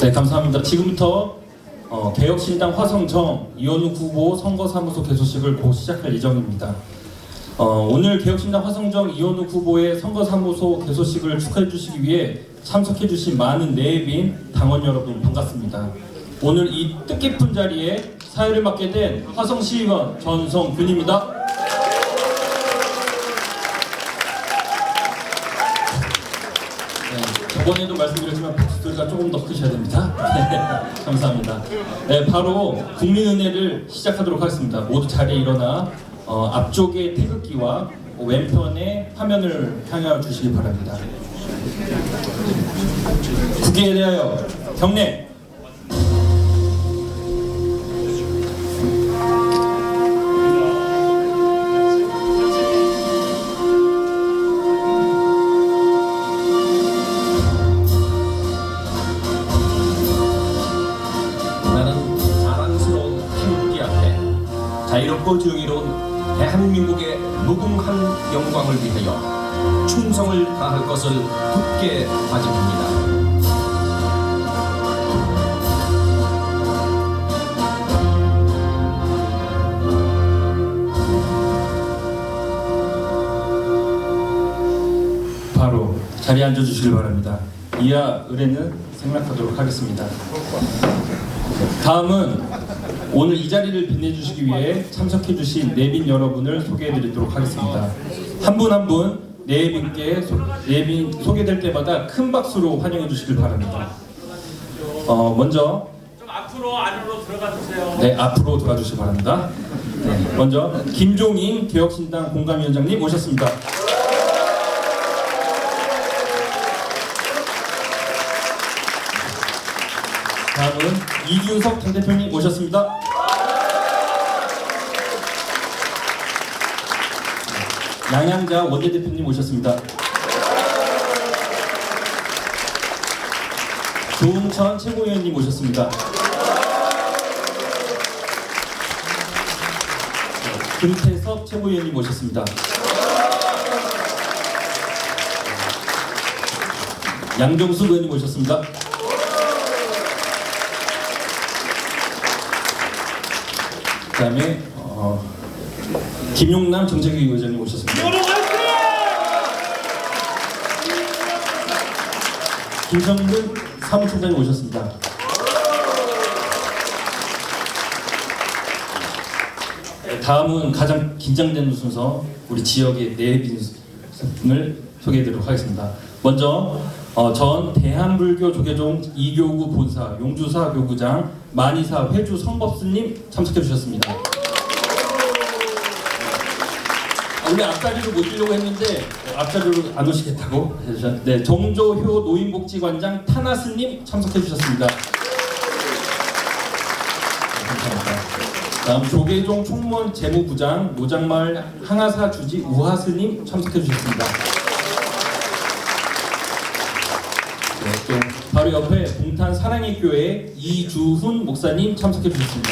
네, 감사합니다. 지금부터 개혁신당 화성정 이현우 후보 선거사무소 개소식을 곧 시작할 예정입니다. 오늘 개혁신당 화성정 이현우 후보의 선거사무소 개소식을 축하해 주시기 위해 참석해 주신 많은 내빈 당원 여러분 반갑습니다. 오늘 이 뜻깊은 자리에 사회를 맡게 된 화성시의원 전성균입니다. 저번에도 말씀드렸지만 박수소리가 조금 더 크셔야 됩니다. 네, 감사합니다. 네, 바로 국민은혜를 시작하도록 하겠습니다. 모두 자리에 일어나 앞쪽의 태극기와 왼편의 화면을 향하여 주시기 바랍니다. 국회에 대하여 경례! 자유롭고 정의로운 대한민국의 무궁한 영광을 위하여 충성을 다할 것을 굳게 다짐합니다. 바로 자리에 앉아주시길 바랍니다. 이하 의례는 생략하도록 하겠습니다. 다음은 오늘 이 자리를 빛내주시기 위해 참석해주신 내빈 여러분을 소개해드리도록 하겠습니다. 한 분 한 분 내빈 소개될 때마다 큰 박수로 환영해주시길 바랍니다. 먼저 좀 앞으로 안으로 들어가 주세요. 네, 앞으로 돌아주시기 바랍니다. 네, 먼저 김종인 개혁신당 공감위원장님 모셨습니다. 다음은 이준석 당 대표님 모셨습니다. 양양자 원내대표님 모셨습니다. 조응천 최고위원님 모셨습니다. 금태섭 최고위원님 모셨습니다. 양정수 의원님 모셨습니다. 그 다음에 김용남 정책위 의장님 오셨습니다. 김성근 사무총장님 오셨습니다. 다음은 가장 긴장되는 순서, 우리 지역의 내빈을 소개해드리도록 하겠습니다. 먼저 전 대한불교 조계종 이교구 본사 용주사 교구장 만이사 회주 성법스님 참석해 주셨습니다. 원래 앞자리로 모시려고 했는데 앞자리로 안 오시겠다고 해주셨는데, 네, 정조효 노인복지관장 타나스님 참석해 주셨습니다. 네, 감사합니다. 다음 조계종 총무원 재무부장 노장마을 항아사 주지 우하스님 참석해 주셨습니다. 네, 또 바로 옆에 동탄 사랑의 교회 이주훈 목사님 참석해 주셨습니다.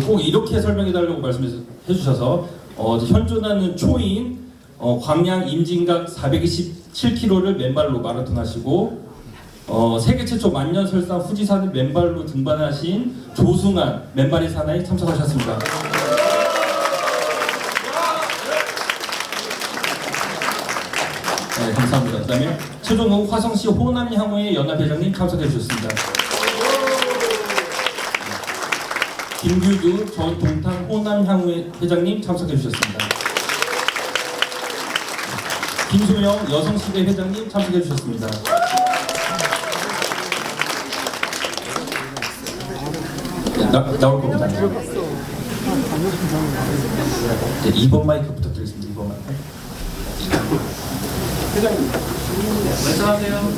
꼭 이렇게 설명해달라고 말씀해 주셔서 현존하는 초인 광양 임진각 427km를 맨발로 마라톤 하시고 세계 최초 만년설상 후지산을 맨발로 등반하신 조승환 맨발의 사나이 참석하셨습니다. 네, 감사합니다. 그 다음에 최종욱 화성시 호남향후의 연합회장님 참석해 주셨습니다. 김규두 전 동탄 호남향후회 회장님 참석해 주셨습니다. 김소영 여성시대 회장님 참석해 주셨습니다. 네, 나올 겁니다. 네, 2번 마이크 부탁드리겠습니다. 2번 마이크. 회장님, 말씀하세요.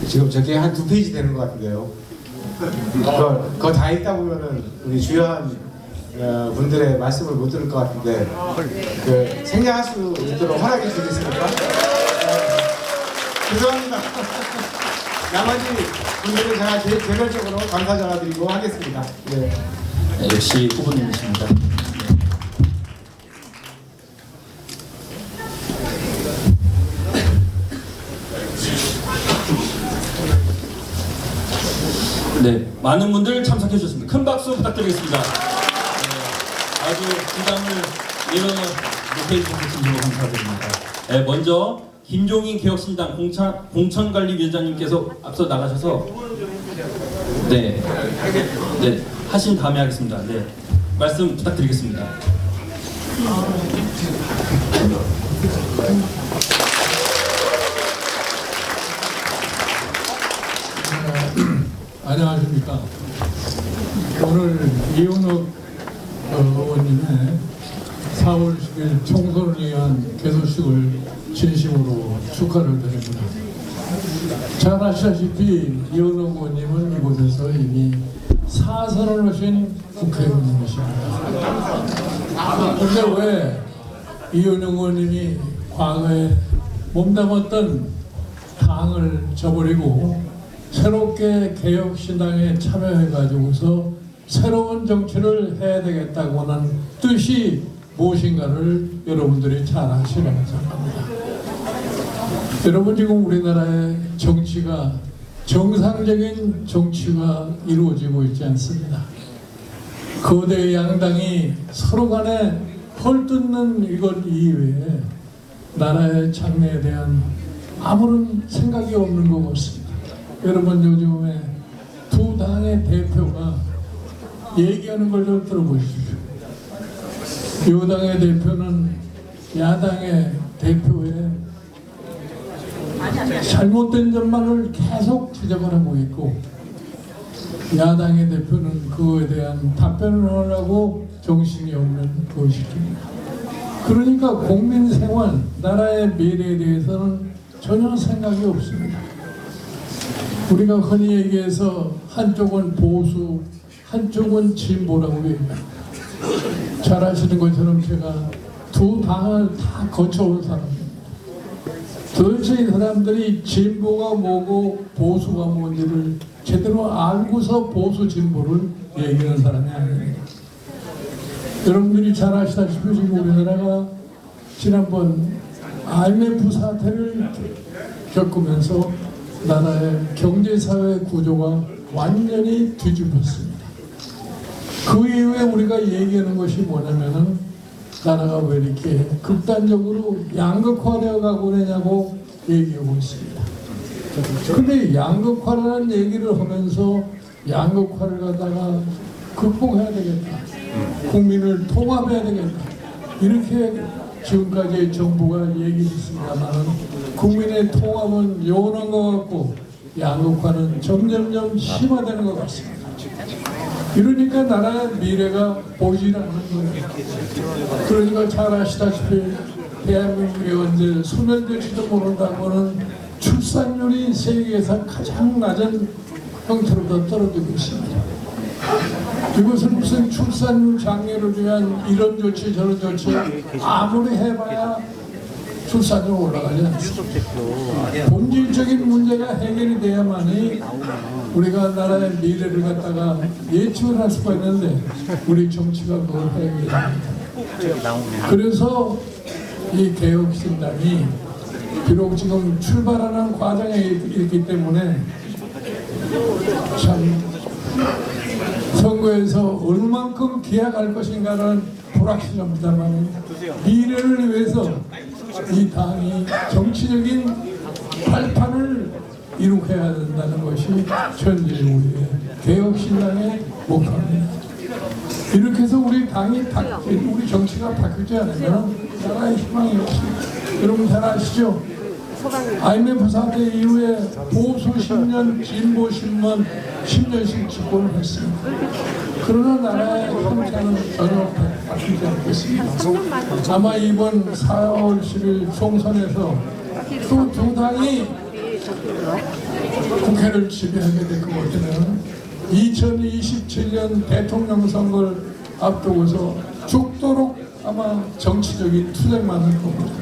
지금 저게 한 2페이지 되는 것 같은데요. 그거 다 읽다 보면은 우리 주요한 분들의 말씀을 못 들을 것 같은데 생략할 수 있도록 허락해 주시겠습니까? 죄송합니다. 나머지 분들은 제가 개별적으로 감사 전화드리고 하겠습니다. 네. 네, 역시 후보님이십니다. 네, 많은 분들 참석해 주셨습니다. 큰 박수 부탁드리겠습니다. 네, 아주 부담을 내려놓게 해주셔서 진심으로 감사드립니다. 네, 먼저 김종인 개혁신당 공천관리위원장님께서 앞서 나가셔서 네, 하신 다음에 하겠습니다. 네, 말씀 부탁드리겠습니다. 안녕하십니까. 오늘 이현욱 의원님의 4월 10일 총선을 위한 개소식을 진심으로 축하를 드립니다. 잘 아시다시피 이현욱 의원님은 이곳에서 이미 4선을 하신 국회의원님이십니다. 그런데 왜 이현욱 의원님이 과거에 몸담았던 당을 저버리고 새롭게 개혁신당에 참여해가지고서 새로운 정치를 해야 되겠다고 하는 뜻이 무엇인가를 여러분들이 잘 아시라고 생각합니다. 여러분, 지금 우리나라의 정치가 정상적인 정치가 이루어지고 있지 않습니다. 거대 양당이 서로 간에 헐뜯는 이것 이외에 나라의 장래에 대한 아무런 생각이 없는 것 같습니다. 여러분, 요즘에 두 당의 대표가 얘기하는 걸 좀 들어보십시오. 여당의 대표는 야당의 대표의 잘못된 점만을 계속 지적을 하고 있고, 야당의 대표는 그거에 대한 답변을 하려고 정신이 없는 것입니다. 그러니까 국민 생활, 나라의 미래에 대해서는 전혀 생각이 없습니다. 우리가 흔히 얘기해서 한쪽은 보수, 한쪽은 진보라고 얘기합니다. 잘 아시는 것처럼 제가 두 당을 다 거쳐온 사람입니다. 도대체 이 사람들이 진보가 뭐고 보수가 뭔지를 제대로 알고서 보수 진보를 얘기하는 사람이 아닙니다. 여러분들이 잘 아시다시피 지금 우리나라가 지난번 IMF 사태를 겪으면서 나라의 경제사회 구조가 완전히 뒤집혔습니다. 그 이후에 우리가 얘기하는 것이 뭐냐면은 나라가 왜 이렇게 극단적으로 양극화되어 가고 있냐고 얘기하고 있습니다. 그런데 양극화라는 얘기를 하면서 양극화를 갖다가 극복해야 되겠다, 국민을 통합해야 되겠다, 이렇게 지금까지 정부가 얘기했습니다만 국민의 통합은 요원한 것 같고 양극화는 점점점 심화되는 것 같습니다. 이러니까 나라의 미래가 보이지 않는 거예요. 그러니까 잘 아시다시피 대한민국이 언제 소멸될지도 모른다고는 출산율이 세계에서 가장 낮은 형태로 떨어지고 있습니다. 이것은 무슨 출산율 장려를 위한 이런 조치 저런 조치 아무리 해봐야 출산율 올라가지 않습니다. 본질적인 문제가 해결이 돼야만이 우리가 나라의 미래를 갖다가 예측을 할 수가 있는데 우리 정치가 그걸 해결합니다. 그래서 이 개혁신당이 비록 지금 출발하는 과정에 있기 때문에 참 선거에서 얼만큼 기약할 것인가는 불확실합니다만 미래를 위해서 이 당이 정치적인 발판을 이룩해야 된다는 것이 현재 우리의 개혁신당의 목표입니다. 이렇게 해서 우리 당이 우리 정치가 바뀌지 않으면 나라의 희망이 없습니다. 여러분 잘 아시죠? IMF 사태 이후에 보수 10년, 진보 10년씩 집권을 했습니다. 그러나 나라의 형태는 전혀 바뀌지 않겠습니다. 아마 이번 4월 10일 총선에서 또 두 당이 국회를 지배하게 될 것 같으면 2027년 대통령 선거를 앞두고서 죽도록 아마 정치적인 투쟁만 할 겁니다.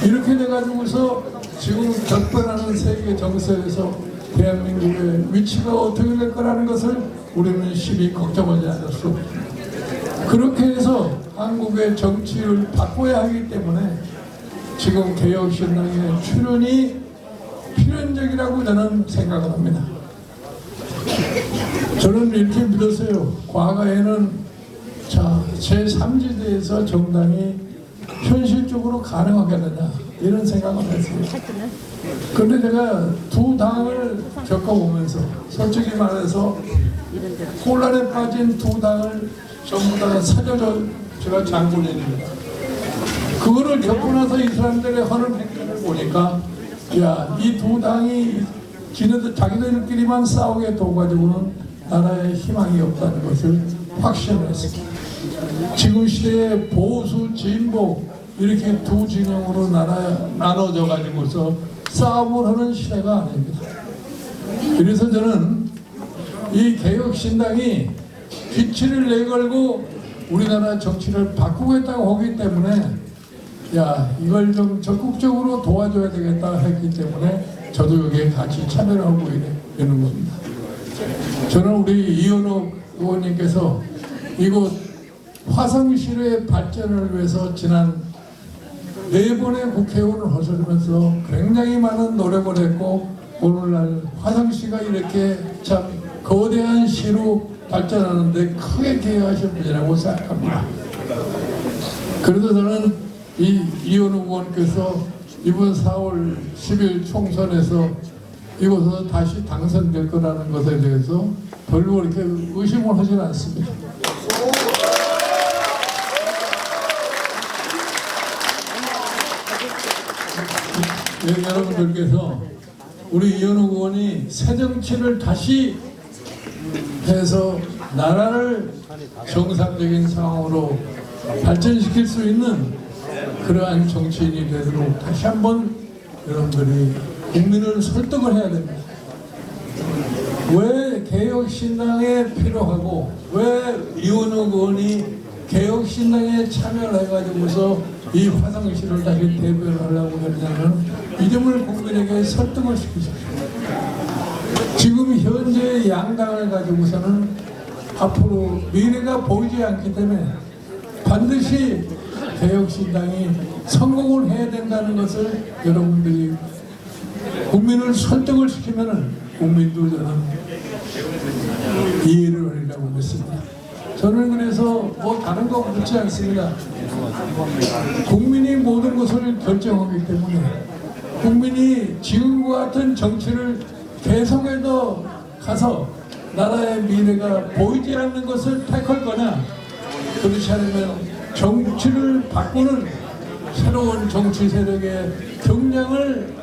이렇게 돼가지고서 지금 격변하는 세계 정세에서 대한민국의 위치가 어떻게 될 거라는 것을 우리는 심히 걱정하지 않을 수 없습니다. 그렇게 해서 한국의 정치를 바꿔야 하기 때문에 지금 개혁신당의 출연이 필연적이라고 저는 생각을 합니다. 저는 이렇게 믿었어요. 과거에는 제3지대에서 정당이 현실적으로 가능하겠느냐 이런 생각을 했어요. 그런데 제가 두 당을 겪어보면서 솔직히 말해서 혼란에 빠진 두 당을 전부 다 사려서 제가 장군입니다. 그거를 겪고 나서 이 사람들의 하는 행동을 보니까 이 두 당이 자기들끼리만 싸우게 둬가지고는 나라에 희망이 없다는 것을 확신했습니다. 지금 시대에 보수, 진보 이렇게 두 진영으로 나눠져 가지고서 싸움을 하는 시대가 아닙니다. 그래서 저는 이 개혁신당이 기치를 내걸고 우리나라 정치를 바꾸겠다고 하기 때문에 이걸 좀 적극적으로 도와줘야 되겠다 했기 때문에 저도 여기에 같이 참여를 하고 있는 겁니다. 저는 우리 이현욱 의원님께서 이곳 화성시의 발전을 위해서 지난 4번의 국회의원을 하시면서 굉장히 많은 노력을 했고 오늘날 화성시가 이렇게 참 거대한 시로 발전하는데 크게 기여하신 분이라고 생각합니다. 그래서 저는 이현욱 의원께서 이번 4월 10일 총선에서 이곳에서 다시 당선될 거라는 것에 대해서 별로 이렇게 의심을 하지는 않습니다. 여러분들께서 우리 이현욱 의원이 새정치를 다시 해서 나라를 정상적인 상황으로 발전시킬 수 있는 그러한 정치인이 되도록 다시 한번 여러분들이 국민을 설득을 해야 됩니다. 왜 개혁신당에 필요하고 왜 이현욱 의원이 개혁신당에 참여를 해가지고서 이 화성시를 다시 대변을 하려고 하냐면 이 점을 국민에게 설득을 시키십시오. 지금 현재 양당을 가지고서는 앞으로 미래가 보이지 않기 때문에 반드시 개혁신당이 성공을 해야 된다는 것을 여러분들이 국민을 설득을 시키면은 국민도 저는 이해를 하리라고 믿습니다. 저는 그래서 뭐 다른 거 묻지 않습니다. 국민이 모든 것을 결정하기 때문에 국민이 지금과 같은 정치를 계속해서 가서 나라의 미래가 보이지 않는 것을 택할 거냐, 그렇지 않으면 정치를 바꾸는 새로운 정치 세력의 경량을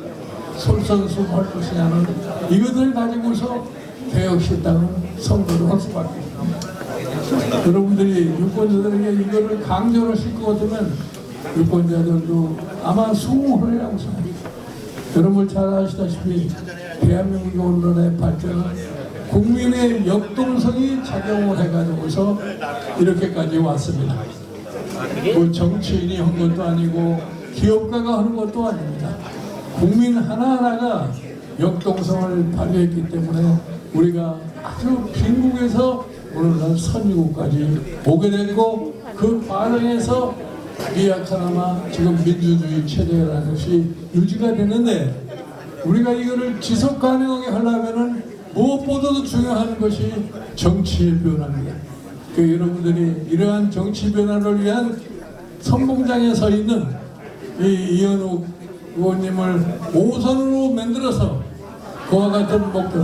솔선수범할 것이냐는 이것을 가지고서 개혁신당은 선거를 할 수밖에 없습니다. 여러분들이 유권자들에게 이거를 강조를 실 것 같으면 유권자들도 아마 수긍하리라고 생각합니다. 여러분 잘 아시다시피 대한민국의 오늘의 발전은 국민의 역동성이 작용을 해가지고서 이렇게까지 왔습니다. 뭐 정치인이 한 것도 아니고 기업가가 하는 것도 아닙니다. 국민 하나하나가 역동성을 발휘했기 때문에 우리가 아주 빈국에서 오늘날 선진국까지 오게 됐고 그 과정에서 미약하나마 지금 민주주의 체제라는 것이 유지가 되는데 우리가 이거를 지속 가능하게 하려면은 무엇보다도 중요한 것이 정치의 변화입니다. 그 여러분들이 이러한 정치 변화를 위한 선봉장에 서 있는 이 이현욱 의원님을 5선으로 만들어서 그와 같은 목표.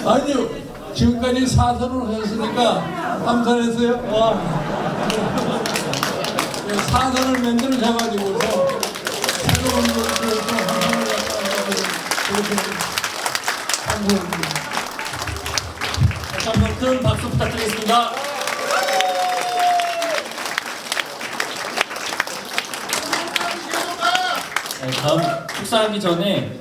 아니요, 지금까지 4선으로 하셨으니까 3선했어요. 와. 4선을 만들어져가지고서 새로운 것들에서 한선을 갖다 참고합니다. 다시 한번 큰 박수 부탁드리겠습니다. 네, 다음 축사하기 전에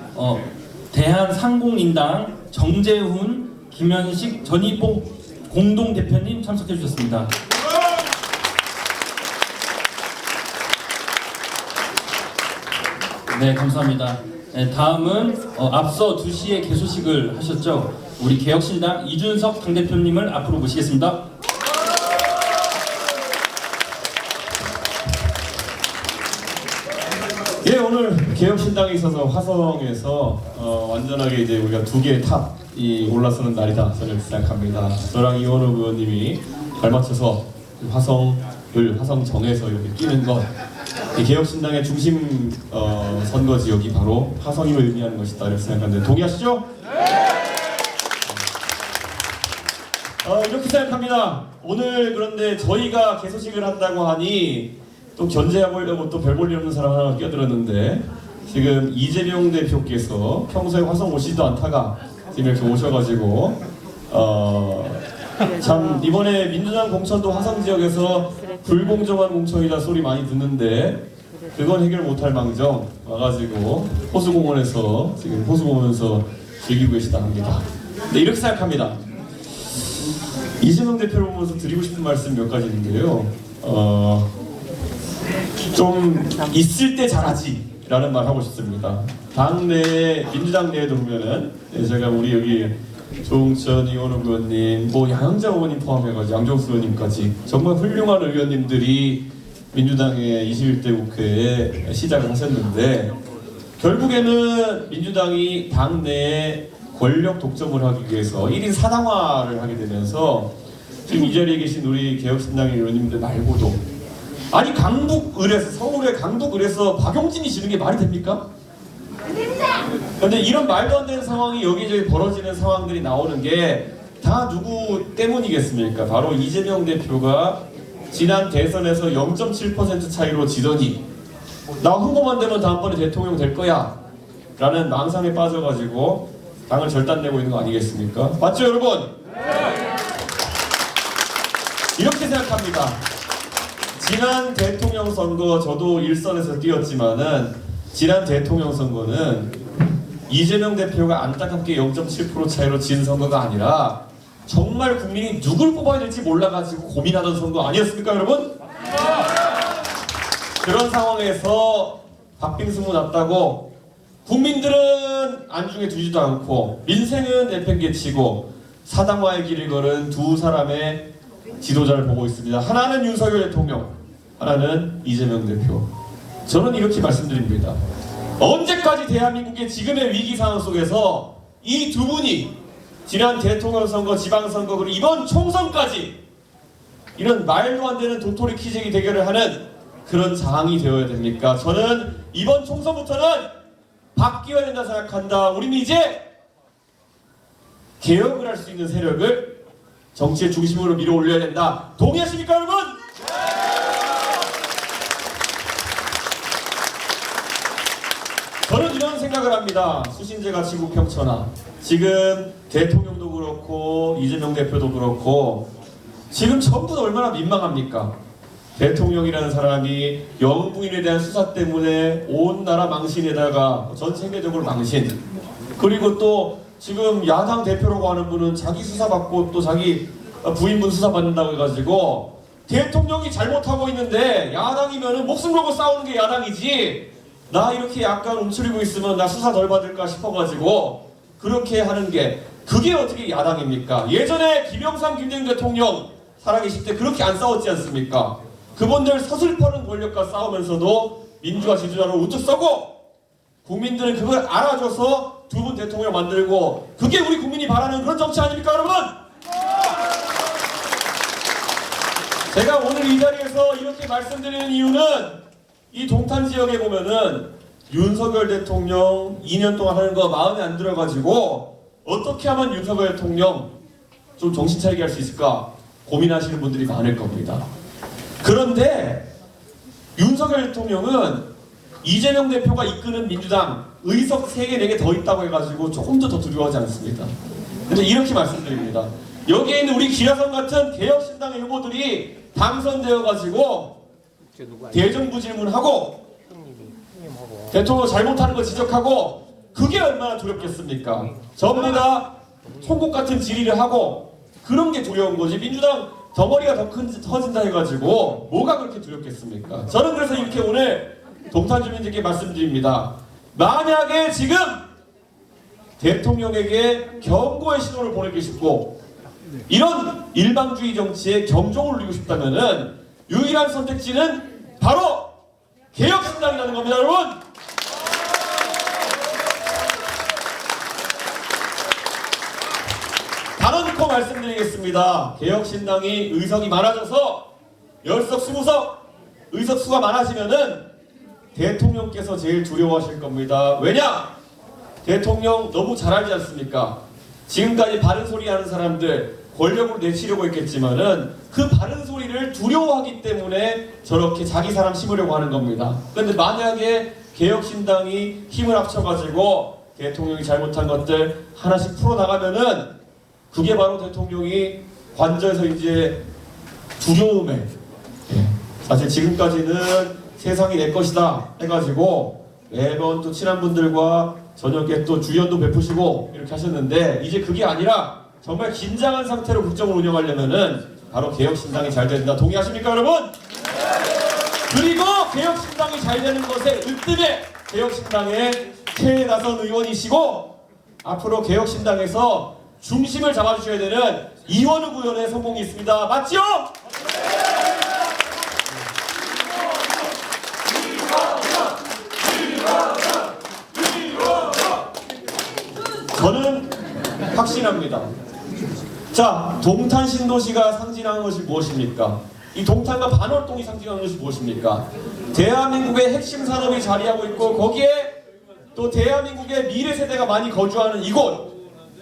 대한상공인당 정재훈, 김현식, 전희봉 공동대표님 참석해 주셨습니다. 네, 감사합니다. 네, 다음은 앞서 2시에 개소식을 하셨죠. 우리 개혁신당 이준석 당대표님을 앞으로 모시겠습니다. 예, 오늘 개혁신당에 있어서 화성에서 완전하게 이제 우리가 2개의 탑이 올라서는 날이다 저는 생각합니다. 저랑 이원우 의원님이 발맞춰서 화성정에서 이렇게 뛰는 것, 이 개혁신당의 중심 선거 지역이 바로 화성임을 의미하는 것이다 이렇게 생각하는데 동의하시죠? 이렇게 생각합니다. 오늘 그런데 저희가 개소식을 한다고 하니 또 견제해보려고 또 별 볼일 없는 사람 하나 끼어들었는데, 지금 이재명 대표께서 평소에 화성 오시지도 않다가 지금 이렇게 오셔가지고 참 이번에 민주당 공천도 화성 지역에서 불공정한 공천이다 소리 많이 듣는데 그건 해결 못할 망정 와가지고 호수공원에서 지금 호수공원에서 즐기고 계시다 합니다. 네, 이렇게 생각합니다. 이재명 대표를 보면서 드리고 싶은 말씀 몇 가지 있는데요. 좀 있을 때 잘하지 라는 말 하고 싶습니다. 당내 민주당 내에도 보면은 제가 우리 여기 조홍천 이원우 의원님, 뭐 양영자 의원님 포함해가지고 양정수 의원님까지 정말 훌륭한 의원님들이 민주당의 21대 국회에 시작을 하셨는데, 결국에는 민주당이 당내에 권력 독점을 하기 위해서 1인 4당화를 하게 되면서 지금 이 자리에 계신 우리 개혁신당의 의원님들 말고도, 아니 강북을에서, 서울의 강북을에서 박용진이 지는 게 말이 됩니까? 그런데 이런 말도 안 되는 상황이 여기저기 벌어지는 상황들이 나오는 게 다 누구 때문이겠습니까? 바로 이재명 대표가 지난 대선에서 0.7% 차이로 지더니 나 후보만 되면 다음번에 대통령 될 거야 라는 망상에 빠져가지고 당을 절단내고 있는 거 아니겠습니까? 맞죠 여러분? 이렇게 생각합니다. 지난 대통령 선거, 저도 일선에서 뛰었지만은 지난 대통령 선거는 이재명 대표가 안타깝게 0.7% 차이로 진 선거가 아니라 정말 국민이 누굴 뽑아야 될지 몰라가지고 고민하던 선거 아니었습니까 여러분? 그런 상황에서 박빙승부 났다고 국민들은 안중에 두지도 않고 민생은 내팽개치고 사당화의 길을 걸은 두 사람의 지도자를 보고 있습니다. 하나는 윤석열 대통령, 하나는 이재명 대표. 저는 이렇게 말씀드립니다. 언제까지 대한민국의 지금의 위기 상황 속에서 이 두 분이 지난 대통령 선거, 지방선거, 그리고 이번 총선까지 이런 말도 안 되는 도토리 키재기 대결을 하는 그런 장이 되어야 됩니까? 저는 이번 총선부터는 바뀌어야 된다 생각한다. 우리는 이제 개혁을 할 수 있는 세력을 정치의 중심으로 밀어 올려야 된다. 동의하십니까 여러분? 저는 이런 생각을 합니다. 수신제가 지구평천하, 지금 대통령도 그렇고 이재명 대표도 그렇고 지금 전부 다 얼마나 민망합니까? 대통령이라는 사람이 영부인에 대한 수사 때문에 온 나라 망신에다가 전 세계적으로 망신, 그리고 또 지금 야당 대표라고 하는 분은 자기 수사받고 또 자기 부인분 수사받는다고 해가지고 대통령이 잘못하고 있는데 야당이면은 목숨 걸고 싸우는 게 야당이지, 나 이렇게 약간 움츠리고 있으면 나 수사 덜 받을까 싶어가지고 그렇게 하는 게, 그게 어떻게 야당입니까? 예전에 김영삼, 김대중 대통령 살아계실 때 그렇게 안 싸웠지 않습니까? 그분들 서슬퍼는 권력과 싸우면서도 민주화 지도자로 우뚝 서고 국민들은 그걸 알아줘서 두 분 대통령 만들고, 그게 우리 국민이 바라는 그런 정치 아닙니까 여러분? 제가 오늘 이 자리에서 이렇게 말씀드리는 이유는 이 동탄 지역에 보면은 윤석열 대통령 2년 동안 하는 거 마음에 안 들어가지고 어떻게 하면 윤석열 대통령 좀 정신 차리게 할 수 있을까 고민하시는 분들이 많을 겁니다. 그런데 윤석열 대통령은 이재명 대표가 이끄는 민주당 의석 3개, 4개 더 있다고 해가지고 조금 더 두려워하지 않습니다. 근데 이렇게 말씀드립니다. 여기에 있는 우리 기라성 같은 개혁신당의 후보들이 당선되어가지고 대정부 질문하고 대통령 잘못하는 거 지적하고, 그게 얼마나 두렵겠습니까? 전부 다 송곳 같은 질의를 하고 그런 게 두려운 거지, 민주당 덩어리가 더 커진다 해가지고 뭐가 그렇게 두렵겠습니까? 저는 그래서 이렇게 오늘 동탄 주민들께 말씀드립니다. 만약에 지금 대통령에게 경고의 신호를 보내고 싶고 이런 일방주의 정치에 경종을 울리고 싶다면은 유일한 선택지는 바로 개혁신당이라는 겁니다, 여러분. 단언코 말씀드리겠습니다. 개혁신당이 의석이 많아져서 10석, 20석 의석 수가 많아지면은 대통령께서 제일 두려워하실 겁니다. 왜냐? 대통령 너무 잘 알지 않습니까? 지금까지 바른 소리 하는 사람들 권력으로 내치려고 했겠지만은 그 바른 소리를 두려워하기 때문에 저렇게 자기 사람 심으려고 하는 겁니다. 그런데 만약에 개혁신당이 힘을 합쳐가지고 대통령이 잘못한 것들 하나씩 풀어나가면은 그게 바로 대통령이 관저에서 이제 두려움에 사실 지금까지는 세상이 내 것이다 해가지고 매번 또 친한 분들과 저녁에 또 주연도 베푸시고 이렇게 하셨는데 이제 그게 아니라 정말 긴장한 상태로 국정을 운영하려면은 바로 개혁신당이 잘 된다. 동의하십니까, 여러분? 그리고 개혁신당이 잘 되는 것에 으뜸에 개혁신당의 최 나선 의원이시고 앞으로 개혁신당에서 중심을 잡아주셔야 되는 이원욱 의원의 성공이 있습니다. 맞죠? 저는 확신합니다. 자, 동탄 신도시가 상징하는 것이 무엇입니까? 이 동탄과 반월동이 상징하는 것이 무엇입니까? 대한민국의 핵심 산업이 자리하고 있고 거기에 또 대한민국의 미래 세대가 많이 거주하는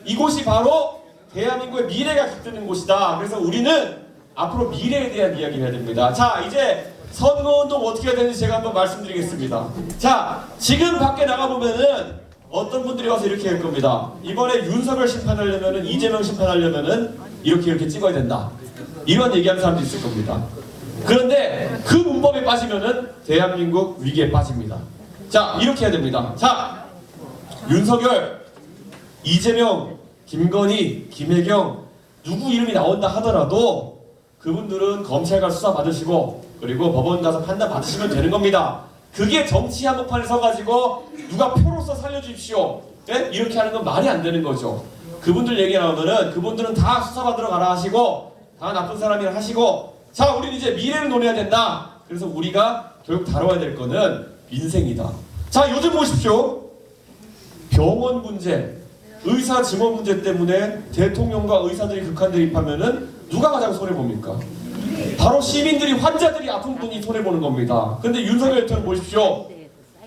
이곳이 바로 대한민국의 미래가 깃드는 곳이다. 그래서 우리는 앞으로 미래에 대한 이야기를 해야 됩니다. 자, 이제 선거운동 어떻게 해야 되는지 제가 한번 말씀드리겠습니다. 자, 지금 밖에 나가보면은 어떤 분들이 와서 이렇게 할 겁니다. 이번에 윤석열 심판하려면은 이재명 심판하려면은 이렇게 찍어야 된다. 이런 얘기하는 사람도 있을 겁니다. 그런데 그 문법에 빠지면은 대한민국 위기에 빠집니다. 자, 이렇게 해야 됩니다. 자, 윤석열, 이재명, 김건희, 김혜경 누구 이름이 나온다 하더라도 그분들은 검찰과 수사 받으시고 그리고 법원 가서 판단 받으시면 되는 겁니다. 그게 정치 한복판에 서가지고 누가 표로서 살려주십시오. 네? 이렇게 하는 건 말이 안 되는 거죠. 그분들 얘기 나오면은 그분들은 다 수사받으러 가라 하시고 다 나쁜 사람이라 하시고 자, 우리는 이제 미래를 논해야 된다. 그래서 우리가 결국 다뤄야 될 거는 민생이다. 자, 요즘 보십시오. 병원 문제, 의사 증원 문제 때문에 대통령과 의사들이 극한 대립하면은 누가 가장 손해봅니까? 바로 시민들이, 환자들이, 아픈 분이 손해보는 겁니다. 근데 윤석열 대통령 보십시오.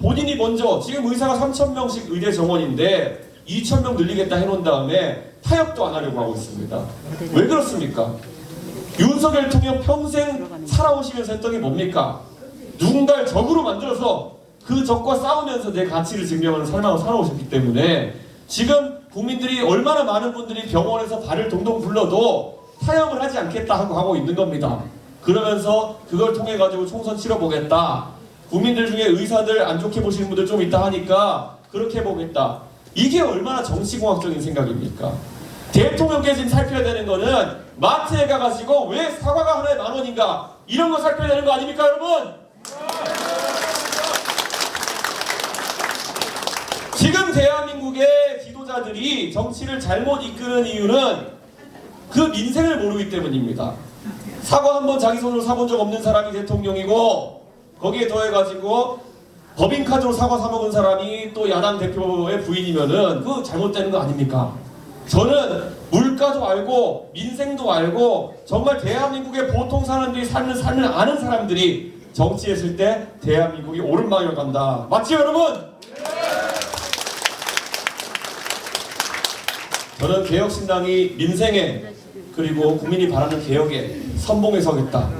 본인이 먼저 지금 의사가 3,000명씩 의대 정원인데 2,000명 늘리겠다 해놓은 다음에 타협도 안 하려고 하고 있습니다. 왜 그렇습니까? 윤석열 대통령 평생 살아오시면서 했던 게 뭡니까? 누군가를 적으로 만들어서 그 적과 싸우면서 내 가치를 증명하는 삶을 살아오셨기 때문에 지금 국민들이 얼마나 많은 분들이 병원에서 발을 동동 굴러도 타협을 하지 않겠다 하고 있는 겁니다. 그러면서 그걸 통해 가지고 총선 치러보겠다. 국민들 중에 의사들 안 좋게 보시는 분들 좀 있다 하니까 그렇게 해보겠다. 이게 얼마나 정치공학적인 생각입니까? 대통령께 지금 살펴야 되는 거는 마트에 가가지고 왜 사과가 하나에 10,000원인가 이런 거 살펴야 되는 거 아닙니까, 여러분? 지금 대한민국의 지도자들이 정치를 잘못 이끄는 이유는 그 민생을 모르기 때문입니다. 사과 한 번 자기 손으로 사본 적 없는 사람이 대통령이고 거기에 더해가지고 법인카드로 사과 사먹은 사람이 또 야당 대표의 부인이면은 그거 잘못되는 거 아닙니까? 저는 물가도 알고 민생도 알고 정말 대한민국의 보통 사람들이 사는 삶을 아는 사람들이 정치했을 때 대한민국이 옳은 방향으로 간다. 맞죠, 여러분? 저는 개혁신당이 민생에 그리고 국민이 바라는 개혁에 선봉에 서겠다.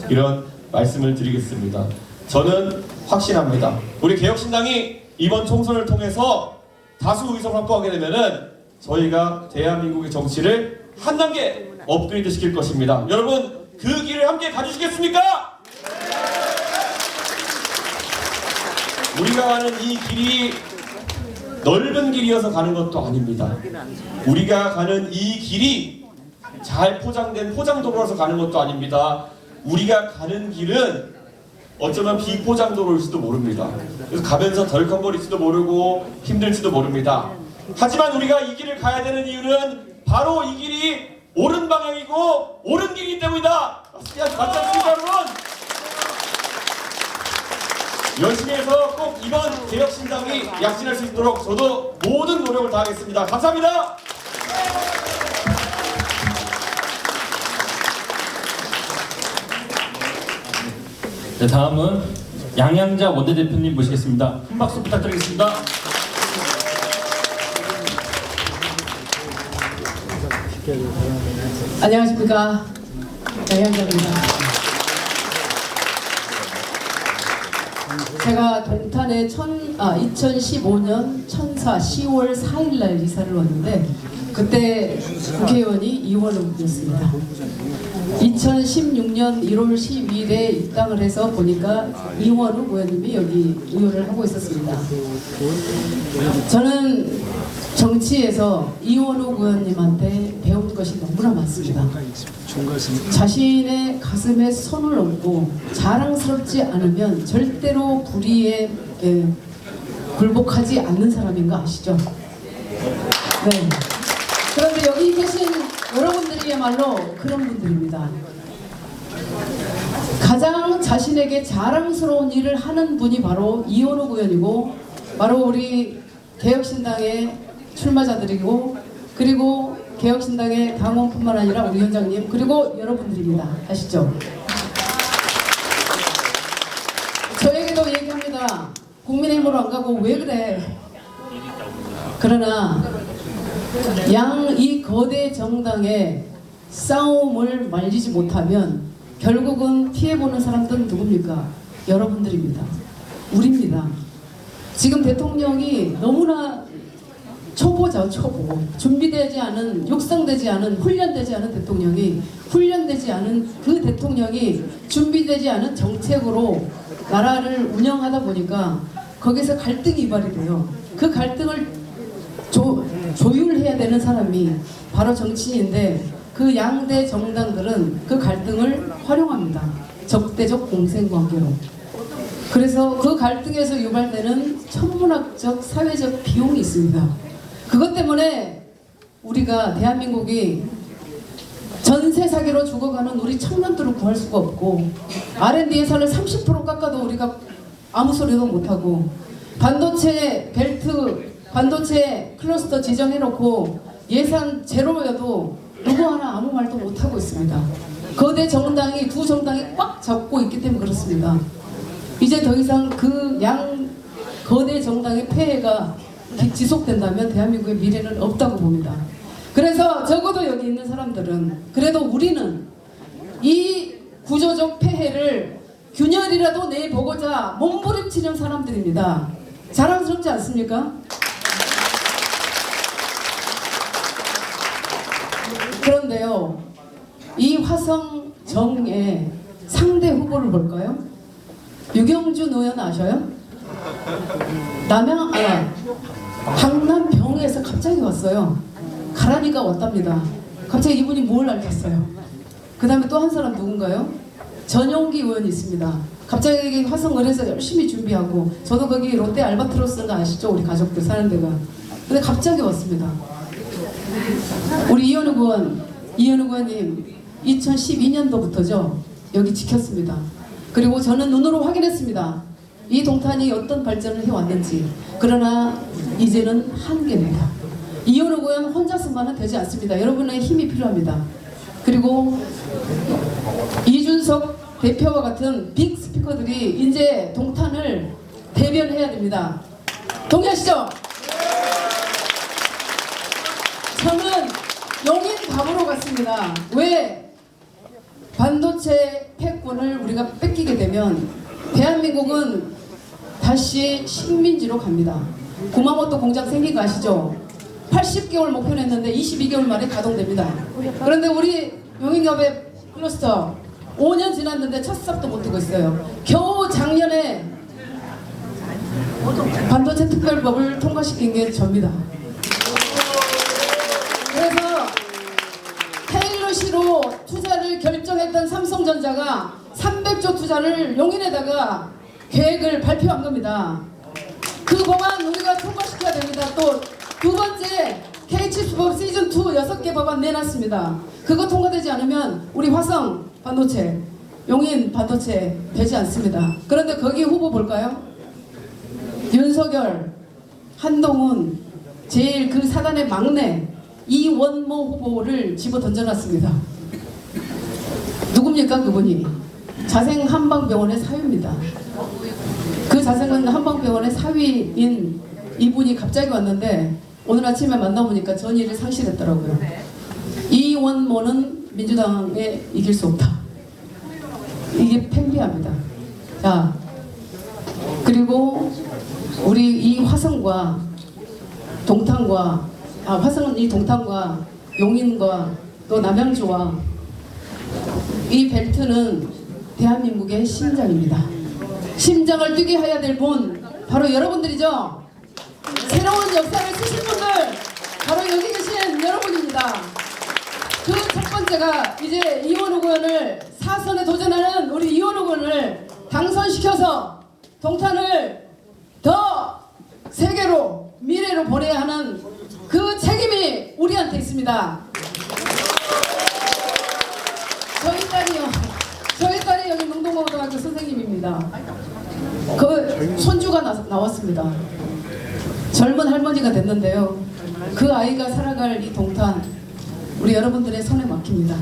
이런 말씀을 드리겠습니다. 저는 확신합니다. 우리 개혁신당이 이번 총선을 통해서 다수 의석 확보하게 되면은 저희가 대한민국의 정치를 한 단계 업그레이드 시킬 것입니다. 여러분, 그 길을 함께 가주시겠습니까? 우리가 가는 이 길이 넓은 길이어서 가는 것도 아닙니다. 우리가 가는 이 길이 잘 포장된 포장도로라서 가는 것도 아닙니다. 우리가 가는 길은 어쩌면 비포장도로일지도 모릅니다. 그래서 가면서 덜컹거릴지도 모르고 힘들지도 모릅니다. 하지만 우리가 이 길을 가야 되는 이유는 바로 이 길이 옳은 방향이고 옳은 길이기 때문이다. 맞습니까, 여러분? 열심히 해서 꼭 이번 개혁신당이 약진할 수 있도록 저도 모든 노력을 다하겠습니다. 감사합니다. 네, 다음은 양양자 원내대표님 모시겠습니다. 큰 박수 부탁드리겠습니다. 안녕하십니까. 양양자입니다. 제가 동탄에 2015년 천사 10월 4일날 이사를 왔는데 그때 국회의원이 이원욱이었습니다. 2016년 1월 12일에 입당을 해서 보니까 이원욱 의원님이 여기 의원을 하고 있었습니다. 저는 정치에서 이원욱 의원님한테 배운 것이 너무나 많습니다. 자신의 가슴에 손을 얹고 자랑스럽지 않으면 절대로 불의에 굴복하지 않는 사람인 거 아시죠? 네. 그런데 여기 계신 여러분들이야말로 그런 분들입니다. 가장 자신에게 자랑스러운 일을 하는 분이 바로 이원욱 의원이고 바로 우리 개혁신당의 출마자들이고 그리고 개혁신당의 당원뿐만 아니라 우리 위원장님 그리고 여러분들입니다. 아시죠? 저에게도 얘기합니다. 국민의힘으로 안 가고 왜 그래? 그러나 이 거대 정당의 싸움을 말리지 못하면 결국은 피해보는 사람들은 누굽니까? 여러분들입니다. 우리입니다. 지금 대통령이 너무나 초보죠, 초보. 준비되지 않은, 육성되지 않은, 훈련되지 않은 대통령이, 훈련되지 않은 그 대통령이 준비되지 않은 정책으로 나라를 운영하다 보니까 거기서 갈등이 유발이 돼요. 그 갈등을 조율해야 되는 사람이 바로 정치인인데 그 양대 정당들은 그 갈등을 활용합니다. 적대적 공생관계로. 그래서 그 갈등에서 유발되는 천문학적 사회적 비용이 있습니다. 그것 때문에 우리가 대한민국이 전세 사기로 죽어가는 우리 청년들을 구할 수가 없고 R&D 예산을 30% 깎아도 우리가 아무 소리도 못하고 반도체 벨트 반도체 클러스터 지정해놓고 예산 제로여도 누구 하나 아무 말도 못하고 있습니다. 거대 정당이 두 정당이 꽉 잡고 있기 때문에 그렇습니다. 이제 더 이상 그 양 거대 정당의 폐해가 지속된다면 대한민국의 미래는 없다고 봅니다. 그래서 적어도 여기 있는 사람들은 그래도 우리는 이 구조적 폐해를 균열이라도 내보고자 몸부림치는 사람들입니다. 자랑스럽지 않습니까? 그런데요, 이 화성정의 상대 후보를 볼까요? 유경준 의원 아셔요? 강남병에서 갑자기 왔어요. 가라니가 왔답니다. 갑자기 이분이 뭘 알겠어요? 그 다음에 또 한 사람 누군가요? 전용기 의원이 있습니다. 갑자기 화성을에서 열심히 준비하고 저도 거기 롯데 알바트로스가 아시죠? 우리 가족들 사는 데가. 근데 갑자기 왔습니다. 우리 이현욱 의원님 2012년도부터죠. 여기 지켰습니다. 그리고 저는 눈으로 확인했습니다. 이 동탄이 어떤 발전을 해왔는지. 그러나 이제는 한계입니다. 이현욱 의원 혼자서만은 되지 않습니다. 여러분의 힘이 필요합니다. 그리고 이준석 대표와 같은 빅 스피커들이 이제 동탄을 대변해야 됩니다. 동의하시죠? 저는 용인 갑으로 갔습니다. 왜? 반도체 패권을 우리가 뺏기게 되면 대한민국은 다시 식민지로 갑니다. 구마모토 공장 생긴 거 아시죠? 80개월 목표를 했는데 22개월 만에 가동됩니다. 그런데 우리 용인갑의 클러스터 5년 지났는데 첫 삽도 못 두고 있어요. 겨우 작년에 반도체 특별법을 통과시킨 게 접니다. 그래서 테일러시로 투자를 결정했던 삼성전자가 300조 투자를 용인에다가 계획을 발표한 겁니다. 그 법안 우리가 통과시켜야 됩니다. 또 두 번째 K칩스법 시즌2 6개 법안 내놨습니다. 그거 통과되지 않으면 우리 화성 반도체, 용인 반도체 되지 않습니다. 그런데 거기 후보 볼까요? 윤석열, 한동훈, 제일 그 사단의 막내 이원모 후보를 집어 던져놨습니다. 누굽니까 그분이? 자생 한방병원의 사위입니다. 그 자생은 한방병원의 사위인 이분이 갑자기 왔는데 오늘 아침에 만나보니까 전의를 상실했더라고요. 이원모는 민주당에 이길 수 없다. 이게 팽배합니다. 자, 그리고 우리 이 화성과 동탄과 화성은 이 동탄과 용인과 또 남양주와 이 벨트는 대한민국의 심장입니다. 심장을 뛰게 해야 될 분 바로 여러분들이죠. 새로운 역사를 쓰실 분들 바로 여기 계신 여러분입니다. 그 첫 번째가 이제 이원욱 의원을 4선에 도전하는 우리 이원욱 의원을 당선시켜서 동탄을 더 세계로 미래로 보내야 하는 그 책임이 우리한테 있습니다. 저희 딸이 여기 농동고등학교 선생님입니다. 그 손주가 나왔습니다. 젊은 할머니가 됐는데요. 그 아이가 살아갈 이 동탄 우리 여러분들의 손에 맡깁니다.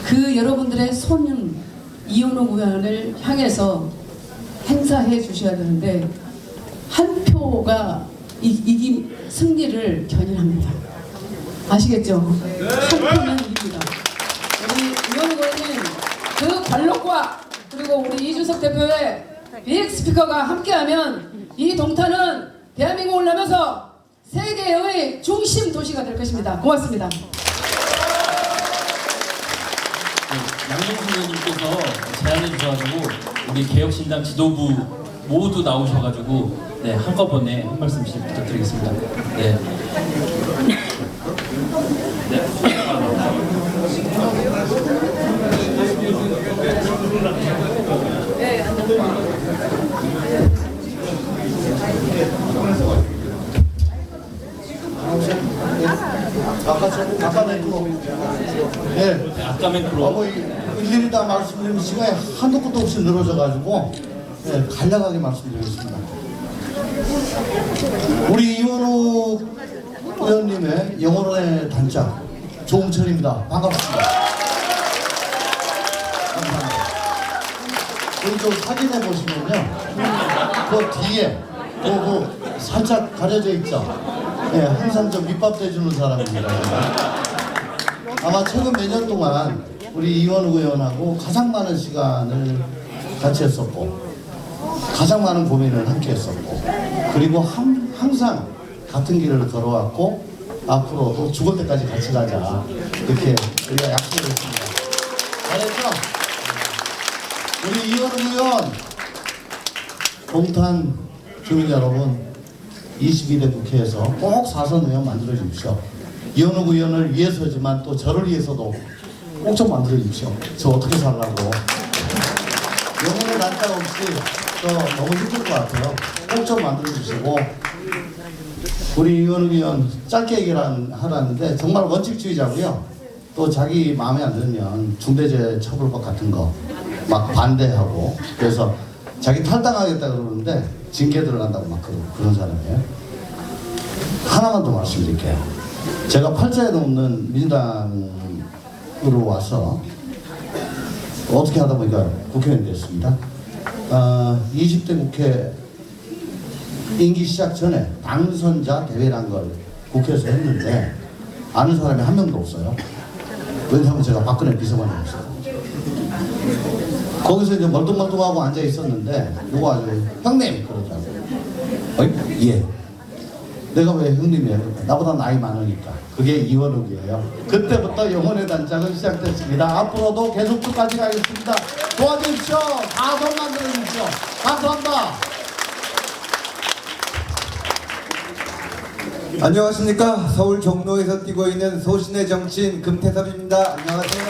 그 여러분들의 손은 이원욱 의원을 향해서 행사해 주셔야 되는데 한 표가 이기 승리를 견인합니다. 아시겠죠? 한 표는 이깁니다. 우리 이원욱 의원님 그 관록과 그리고 우리 이준석 대표의 빅 스피커가 함께하면 이 동탄은 대한민국을 넘어서 세계의 중심 도시가 될 것입니다. 고맙습니다. 양동수 의원님께서 제안해 주셔가지고 우리 개혁신당 지도부 모두 나오셔가지고 네, 한꺼번에 한 말씀씩 부탁드리겠습니다. 네. 아까 냈고, 예, 아까 멘트로 일일이 다 말씀드리는 시간이 한도 끝도 없이 늘어져가지고, 예, 간략하게 말씀드리겠습니다. 우리 이원욱 의원님의 영혼의 단짝, 조홍철입니다. 반갑습니다. 감사합니다. 왼쪽 사진에 보시면요, 그 뒤에, 그 살짝 가려져 있죠? 예, 항상 좀 밑밥 대주는 사람입니다. 아마 최근 몇 년 동안 우리 이원욱 의원하고 가장 많은 시간을 같이 했었고 가장 많은 고민을 함께 했었고 그리고 항상 같은 길을 걸어왔고 앞으로도 죽을 때까지 같이 가자 이렇게 우리가 약속을 했습니다. 잘했죠? 우리 이원욱 의원 동탄 주민 여러분 22대 국회에서 꼭 4선 의원 만들어 주십시오. 이원욱 의원을 위해서지만 또 저를 위해서도 꼭 좀 만들어 주십시오. 저 어떻게 살라고. 영혼의 단짝 없이 저 너무 힘들 것 같아요. 꼭 좀 만들어 주시고 우리 이원욱 의원 짧게 얘기를 하라는데 정말 원칙주의자고요. 또 자기 마음에 안 들면 중대재해처벌법 같은 거 막 반대하고 그래서 자기 탈당하겠다 그러는데 징계 들어간다고 막 그런 사람이에요. 하나만 더 말씀드릴게요. 제가 8자에 넘는 민주당으로 와서 어떻게 하다 보니까 국회의원이 됐습니다. 20대 국회 임기 시작 전에 당선자 대회란 걸 국회에서 했는데 아는 사람이 한 명도 없어요. 왜냐하면 제가 박근혜 비서관이었어요. 거기서 이제 멀뚱멀뚱하고 앉아 있었는데 누가 아주 형님 그러더라고요. 어이? 예. 내가 왜 형님이에요? 나보다 나이 많으니까. 그게 이원욱이에요. 그때부터 영혼의 단짝은 시작됐습니다. 앞으로도 계속 끝까지 가겠습니다. 도와주십시오. 가서 만들어주십시오. 감사합니다. 안녕하십니까. 서울 종로에서 뛰고 있는 소신의 정치인 금태섭입니다. 안녕하세요.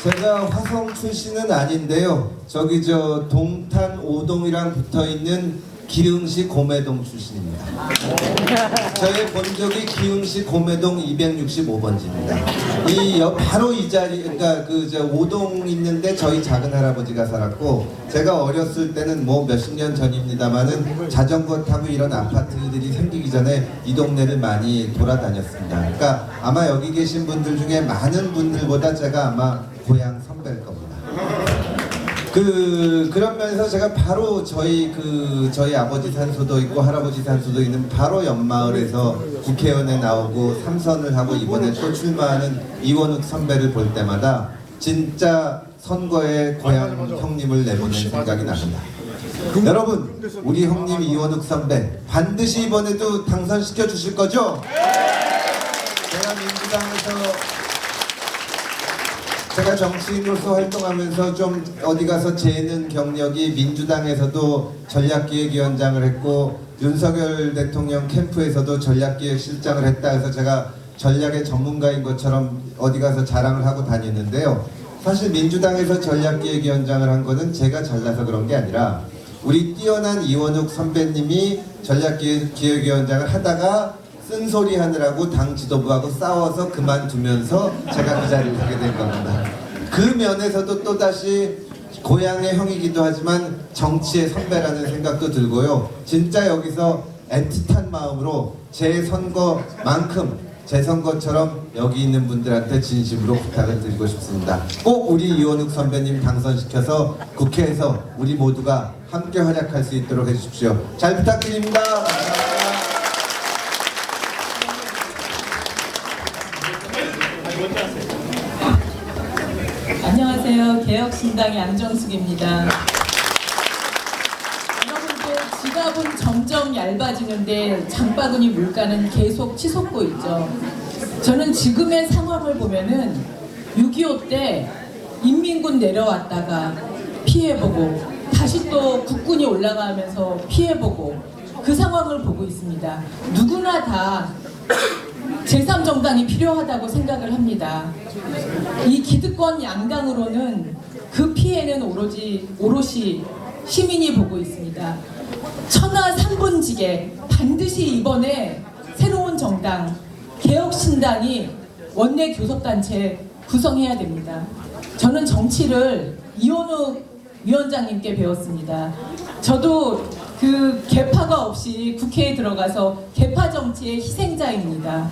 제가 화성 출신은 아닌데요. 저기 저 동탄 오동이랑 붙어있는 기흥시 고매동 출신입니다. 저의 본적이 기흥시 고매동 265번지입니다. 바로 이 자리, 그러니까 그 저 오동 있는데 저희 작은 할아버지가 살았고, 제가 어렸을 때는 뭐 몇십 년 전입니다만은 자전거 타고 이런 아파트들이 생기기 전에 이 동네를 많이 돌아다녔습니다. 그러니까 아마 여기 계신 분들 중에 많은 분들보다 제가 아마 고향 선배일 겁니다. 그런 면에서 제가 바로 저희 아버지 산소도 있고 할아버지 산소도 있는 바로 옆마을에서 국회의원에 나오고 3선을 하고 이번에 또 출마하는 이원욱 선배를 볼 때마다 진짜 선거에 고향 형님을 내보낸 생각이 납니다. 여러분, 우리 형님 이원욱 선배 반드시 이번에도 당선시켜 주실 거죠? 제가 민주당에서 제가 정치인으로서 활동하면서 좀 어디 가서 재는 경력이 민주당에서도 전략기획위원장을 했고 윤석열 대통령 캠프에서도 전략기획실장을 했다 해서 제가 전략의 전문가인 것처럼 어디 가서 자랑을 하고 다니는데요. 사실 민주당에서 전략기획위원장을 한 거는 제가 잘나서 그런 게 아니라 우리 뛰어난 이원욱 선배님이 전략기획위원장을 하다가 쓴소리 하느라고 당 지도부하고 싸워서 그만두면서 제가 그 자리를 하게 된 겁니다. 그 면에서도 또다시 고향의 형이기도 하지만 정치의 선배라는 생각도 들고요. 진짜 여기서 애틋한 마음으로 제 선거만큼 제 선거처럼 여기 있는 분들한테 진심으로 부탁을 드리고 싶습니다. 꼭 우리 이원욱 선배님 당선시켜서 국회에서 우리 모두가 함께 활약할 수 있도록 해주십시오. 잘 부탁드립니다. 안녕하세요. 개혁신당의 안정숙입니다. 여러분들 지갑은 점점 얇아지는데 장바구니 물가는 계속 치솟고 있죠. 저는 지금의 상황을 보면은 6.25 때 인민군 내려왔다가 피해보고 다시 또 국군이 올라가면서 피해보고 그 상황을 보고 있습니다. 누구나 다 제3정당이 필요하다고 생각을 합니다. 이 기득권 양강으로는 그 피해는 오롯이 시민이 보고 있습니다. 천하 3분지계 반드시 이번에 새로운 정당 개혁신당이 원내 교섭단체 구성해야 됩니다. 저는 정치를 이원욱 위원장님께 배웠습니다. 저도 그 계파가 없이 국회에 들어가서 계파 정치의 희생자입니다.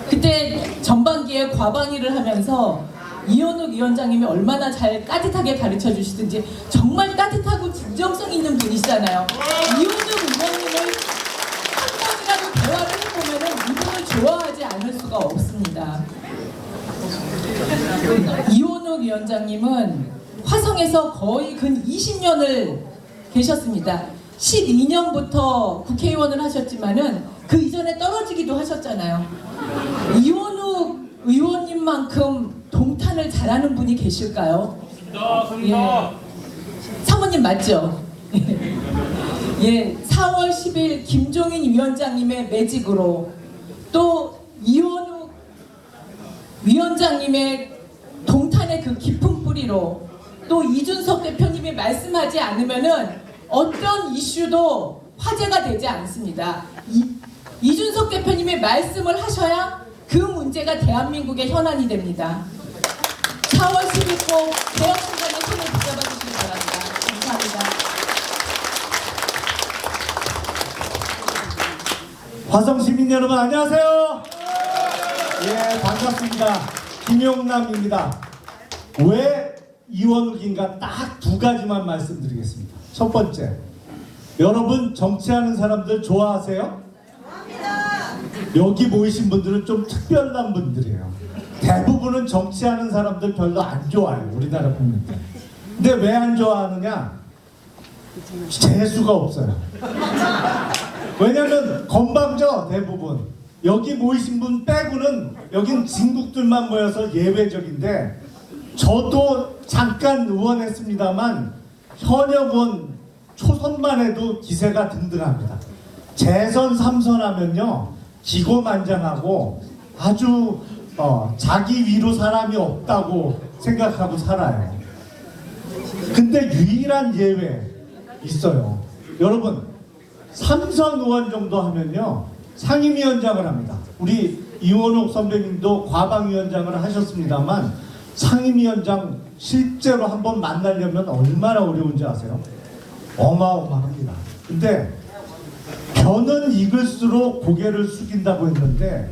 그때 전반기에 과방위를 하면서 이원욱 위원장님이 얼마나 잘 따뜻하게 가르쳐 주시든지 정말 따뜻하고 진정성 있는 분이시잖아요. 이원욱 위원님을 한 번이라도 대화를 해보면 이분을 좋아하지 않을 수가 없습니다. 이원욱 위원장님은 화성에서 거의 근 20년을 계셨습니다. 12년부터 국회의원을 하셨지만은 그 이전에 떨어지기도 하셨잖아요. 이원욱 의원님만큼 동탄을 잘하는 분이 계실까요? 예. 사모님 맞죠? 예. 4월 10일 김종인 위원장님의 매직으로 또 이원욱 위원장님의 동탄의 그 깊은 뿌리로 또 이준석 대표님이 말씀하지 않으면은 어떤 이슈도 화제가 되지 않습니다. 이준석 대표님이 말씀을 하셔야 그 문제가 대한민국의 현안이 됩니다. 4월 10일 꼭 개혁신당의 손을 붙잡아 주시기 바랍니다. 감사합니다. 화성 시민 여러분 안녕하세요. 예, 반갑습니다. 김용남입니다. 왜 이원욱인가 딱 두 가지만 말씀드리겠습니다. 첫 번째, 여러분 정치하는 사람들 좋아하세요? 여기 모이신 분들은 좀 특별한 분들이에요. 대부분은 정치하는 사람들 별로 안 좋아해요. 우리나라 국민들. 근데 왜 안 좋아하느냐? 재수가 없어요. 왜냐면 건방져 대부분. 여기 모이신 분 빼고는 여긴 진국들만 모여서 예외적인데 저도 잠깐 의원했습니다만 현역 의원 초선만 해도 기세가 등등합니다. 재선 3선 하면요 기고만장하고 아주 자기 위로 사람이 없다고 생각하고 살아요. 근데 유일한 예외 있어요. 여러분, 삼선 의원 정도 하면요 상임위원장을 합니다. 우리 이원욱 선배님도 과방위원장을 하셨습니다만 상임위원장 실제로 한번 만나려면 얼마나 어려운지 아세요? 어마어마합니다. 근데 변은 익을수록 고개를 숙인다고 했는데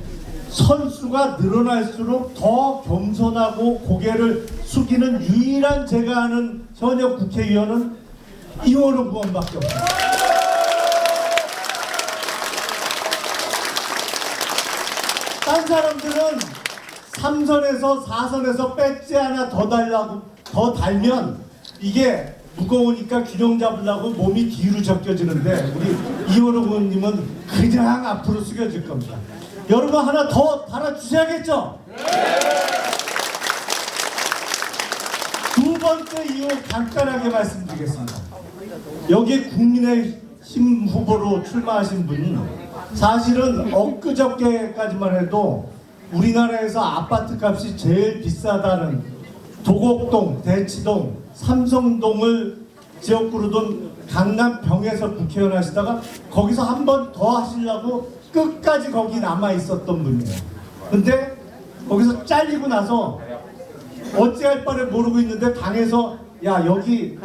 선수가 늘어날수록 더 겸손하고 고개를 숙이는 유일한 제가 아는 현역 국회의원은 이원욱 의원밖에 없습니다. 딴 사람들은 3선에서 4선에서 배지 하나 더 달라고 더 달면 이게 무거우니까 균형 잡으려고 몸이 뒤로 적혀지는데 우리 이원욱 의원님은 그냥 앞으로 숙여질 겁니다. 여러분 하나 더 달아주셔야겠죠? 두 번째 이유 간단하게 말씀드리겠습니다. 여기 국민의힘 후보로 출마하신 분이 사실은 엊그저께까지만 해도 우리나라에서 아파트 값이 제일 비싸다는 도곡동, 대치동, 삼성동을 지역구로 둔 강남병에서 국회의원 하시다가 거기서 한 번 더 하시려고 끝까지 거기 남아 있었던 분이에요. 근데 거기서 잘리고 나서 어찌할 바를 모르고 있는데 당에서 야 여기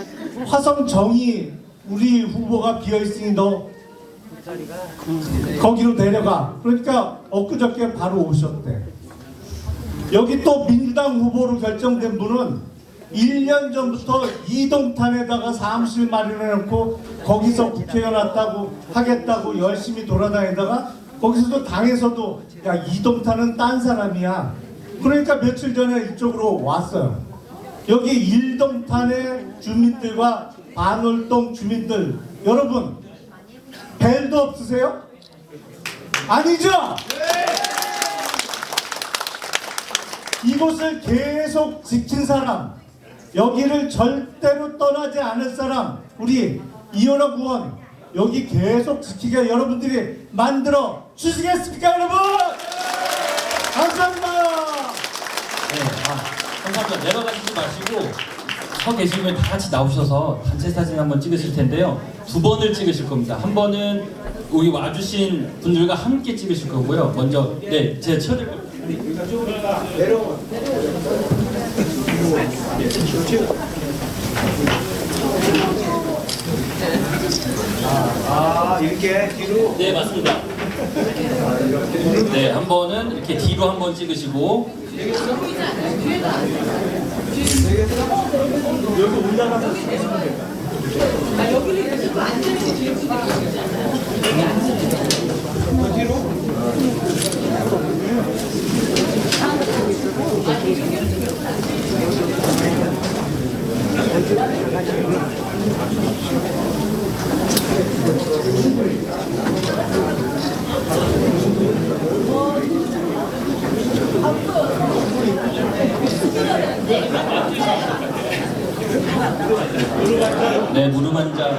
화성정이 우리 후보가 비어있으니 너 거기로 내려가. 그러니까 엊그저께 바로 오셨대. 여기 또 민주당 후보로 결정된 분은 1년 전부터 이동탄에다가 사무실 마련해놓고 거기서 국회의원 왔다고 하겠다고 열심히 돌아다니다가 거기서도 당에서도 야 이동탄은 딴 사람이야. 그러니까 며칠 전에 이쪽으로 왔어요. 여기 1동탄의 주민들과 반월동 주민들 여러분 벨도 없으세요? 아니죠? 이곳을 계속 지킨 사람, 여기를 절대로 떠나지 않을 사람, 우리 이원욱 의원 여기 계속 지키게 여러분들이 만들어 주시겠습니까, 여러분? 감사합니다. 네, 감사합니다. 내려가시지 마시고 서 계시면 다 같이 나오셔서 단체 사진 한번 찍으실 텐데요. 2번을 찍으실 겁니다. 한 번은 여기 와주신 분들과 함께 찍으실 거고요. 먼저 네, 제가 쳐드릴 거예요. 이렇게 뒤로? 네, 맞습니다. 네, 한 번은 이렇게 뒤로 한 번 찍으시고 여기 올라가서 네, 무릎 앉아.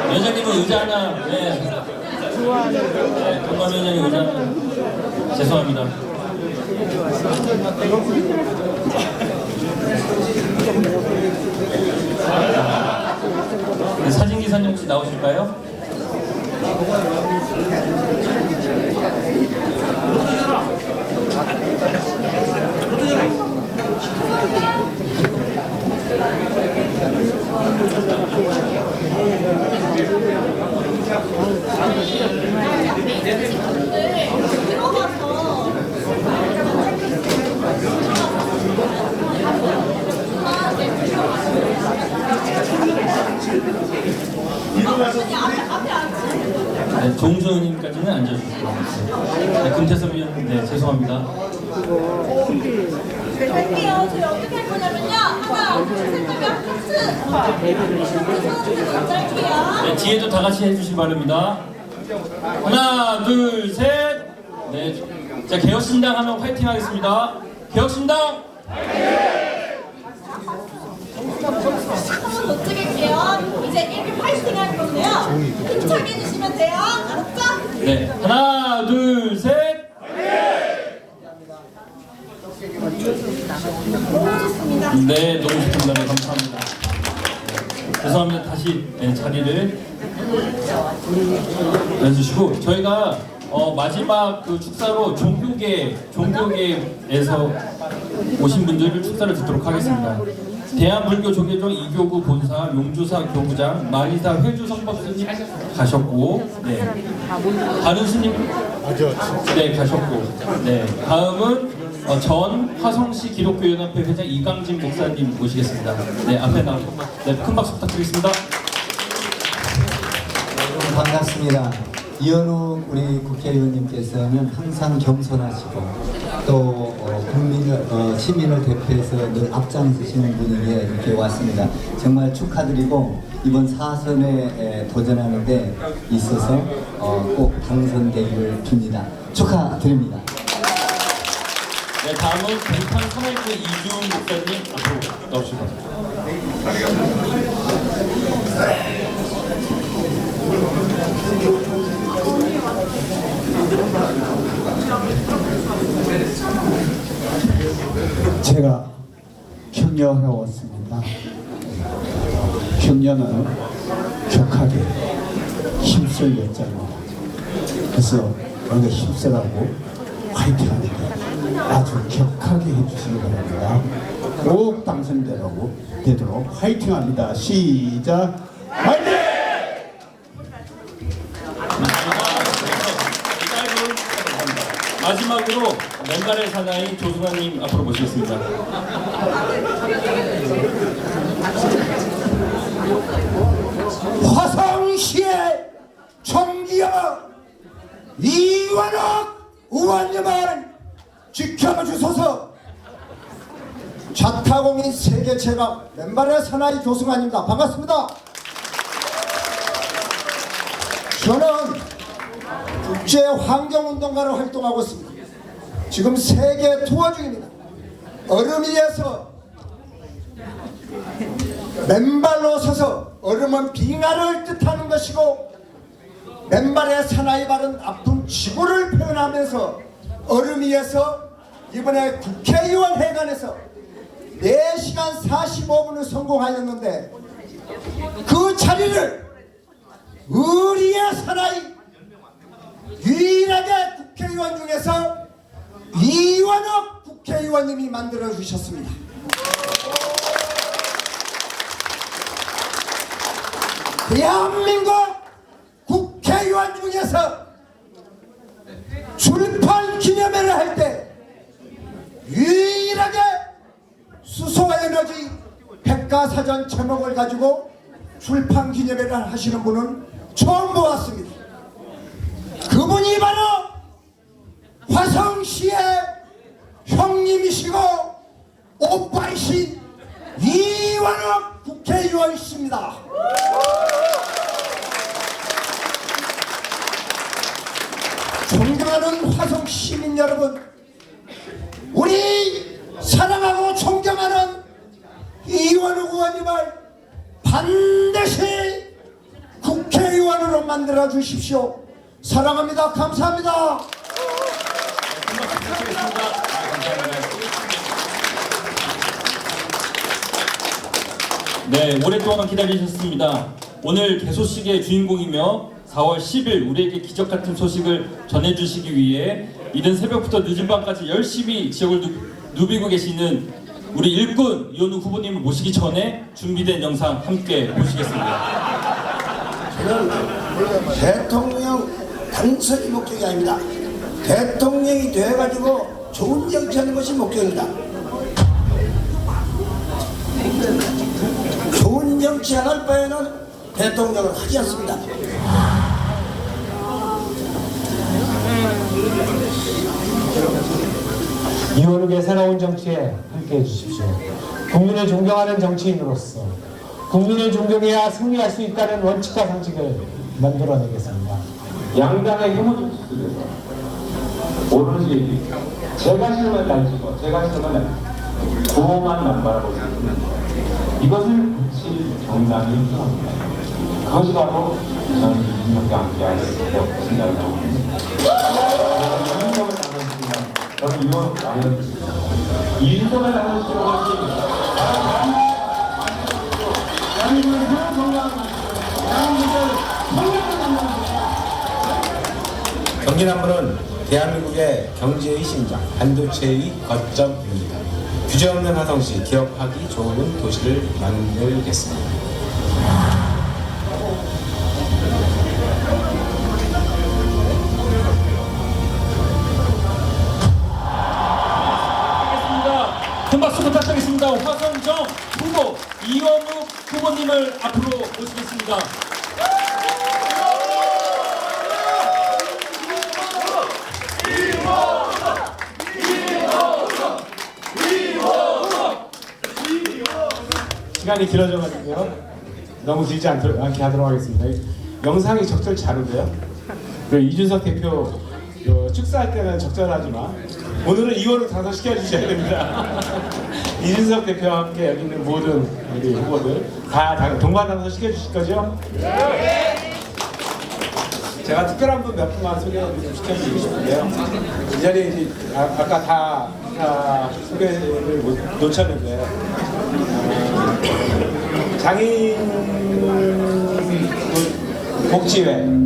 위원장님은 의자 하나. 네. 네, 동관 위원장님 의자 하나. 죄송합니다. 네, 사진 기사님 혹시 나오실까요? 네, 종수님까지는 앉아주시고. 네, 금태섭 위원님, 네, 죄송합니다. 할게요. 저희 어떻게 할 거냐면요. 하나, 둘, 셋 하면 하트. 네, 뒤에도 다 같이 해주시기 바랍니다. 하나, 둘, 셋. 네, 자 개혁신당 하면 화이팅 하겠습니다. 개혁신당. 한번 더 찍을게요. 이제 이렇게 화이팅 할 건데요. 힘차게 해주시면 돼요. 알았죠? 네, 하나, 둘, 셋. 너무 좋습니다. 네, 너무 좋습니다. 네, 감사합니다. 죄송합니다. 다시 자리를 해주시고 저희가 마지막 그 축사로 종교계에서 오신 분들을 축사를 듣도록 하겠습니다. 대한불교조계종 이교구 본사 용주사 교부장 마리사 회주 성법스님 가셨고, 네. 다른 스님 네 가셨고, 네 다음은 전 화성시 기독교연합회 회장 이강진 목사님 모시겠습니다. 네 앞에 나오고 큰 박수 부탁드리겠습니다. 반갑습니다. 이현우 우리 국회의원님께서는 항상 겸손하시고 또 시민을 대표해서 늘 앞장서시는 분이기에 이렇게 왔습니다. 정말 축하드리고 이번 사선에 도전하는 데 있어서 꼭 당선되기를 빕니다. 축하드립니다. 네, 다음은 동탄 사회부 이준 목사님 앞으로 나오시기 제가 격려하러 왔습니다. 격려는 격하게 힘쓸 여자입니다. 그래서 우리가 힘쓰라고 화이팅하는데 아주 격하게 해주시기 바랍니다. 꼭 당선되도록 화이팅합니다. 시작! 화이팅! 마지막으로 맨발의 사나이 조승환님 앞으로 모시겠습니다. 화성시의 총기여 이완옥 의원님을 지켜주소서. 자타공인 세계 최강 맨발의 사나이 조승환입니다. 반갑습니다. 저는 국제환경운동가로 활동하고 있습니다. 지금 세계 투어 중입니다. 얼음 위에서 맨발로 서서, 얼음은 빙하를 뜻하는 것이고 맨발의 사나이 발은 아픈 지구를 표현하면서 얼음 위에서 이번에 국회의원 회관에서 4시간 45분을 성공하였는데 그 자리를 의리의 사나이 유일하게 국회의원 중에서 이완옥 국회의원님이 만들어 주셨습니다. 대한민국 국회의원 중에서 출판 기념회를 할 때 유일하게 수소에너지 백과사전 제목을 가지고 출판 기념회를 하시는 분은 처음 보았습니다. 그분이 바로 화성시의 형님이시고 오빠이신 이완옥 국회의원이십니다. 존경하는 화성 시민 여러분, 우리 사랑하고 존경하는 이완옥 의원님을 반드시 국회의원으로 만들어 주십시오. 사랑합니다. 감사합니다. 네, 오랫동안 기다리셨습니다. 오늘 개소식의 주인공이며 4월 10일 우리에게 기적같은 소식을 전해주시기 위해 이른 새벽부터 늦은 밤까지 열심히 지역을 누비고 계시는 우리 일꾼 이현우 후보님을 모시기 전에 준비된 영상 함께 보시겠습니다. 저는 대통령 당선이 목적이 아닙니다. 대통령이 돼가지고 좋은 정치하는 것이 목적입니다. 좋은 정치 안 할 바에는 대통령을 하지 않습니다. 이원욱의 새로운 정치에 함께해 주십시오. 국민을 존경하는 정치인으로서 국민을 존경해야 승리할 수 있다는 원칙과 상식을 만들어내겠습니다. 양당의 힘을 줬습니다. 오로지 제가 실만 날지고 제가 실만 날지고 도만 남바라고 있습니다. 이것을 고칠 정당이 필요합니다. 그것이 바로 저는 이준석과 함께할 개혁신당이라고 합니다. 저는 이준석을 나눴습니다. 저는 이원 나눴습니다. 이준석을 당선시키려고 할 것입니다. 대한민국을 새로운 건강을 만들고 대한민국을 성장을 만들고 경기남부는 대한민국의 경제의 심장, 반도체의 거점입니다. 규제 없는 화성시, 기업하기 좋은 도시를 만들겠습니다. 큰 박수 부탁드리겠습니다. 화성정 후보 이원욱 후보님을 앞으로 모시겠습니다. 시간이 길어져가지고요. 너무 길지 않게 하도록 하겠습니다. 영상이 적절치 않은데요. 이준석 대표 축사할 때는 적절하지만 오늘은 이원욱 당선시켜 주셔야 됩니다. 이준석 대표와 함께 여기 있는 모든 우리 후보들 다 동반 당선시켜 주실 거죠? 네! 제가 특별한 분 몇 분만 소개 좀 시켜드리고 싶은데요. 이 자리에 이제 아까 다 소개를 놓쳤는데 장애인 복지회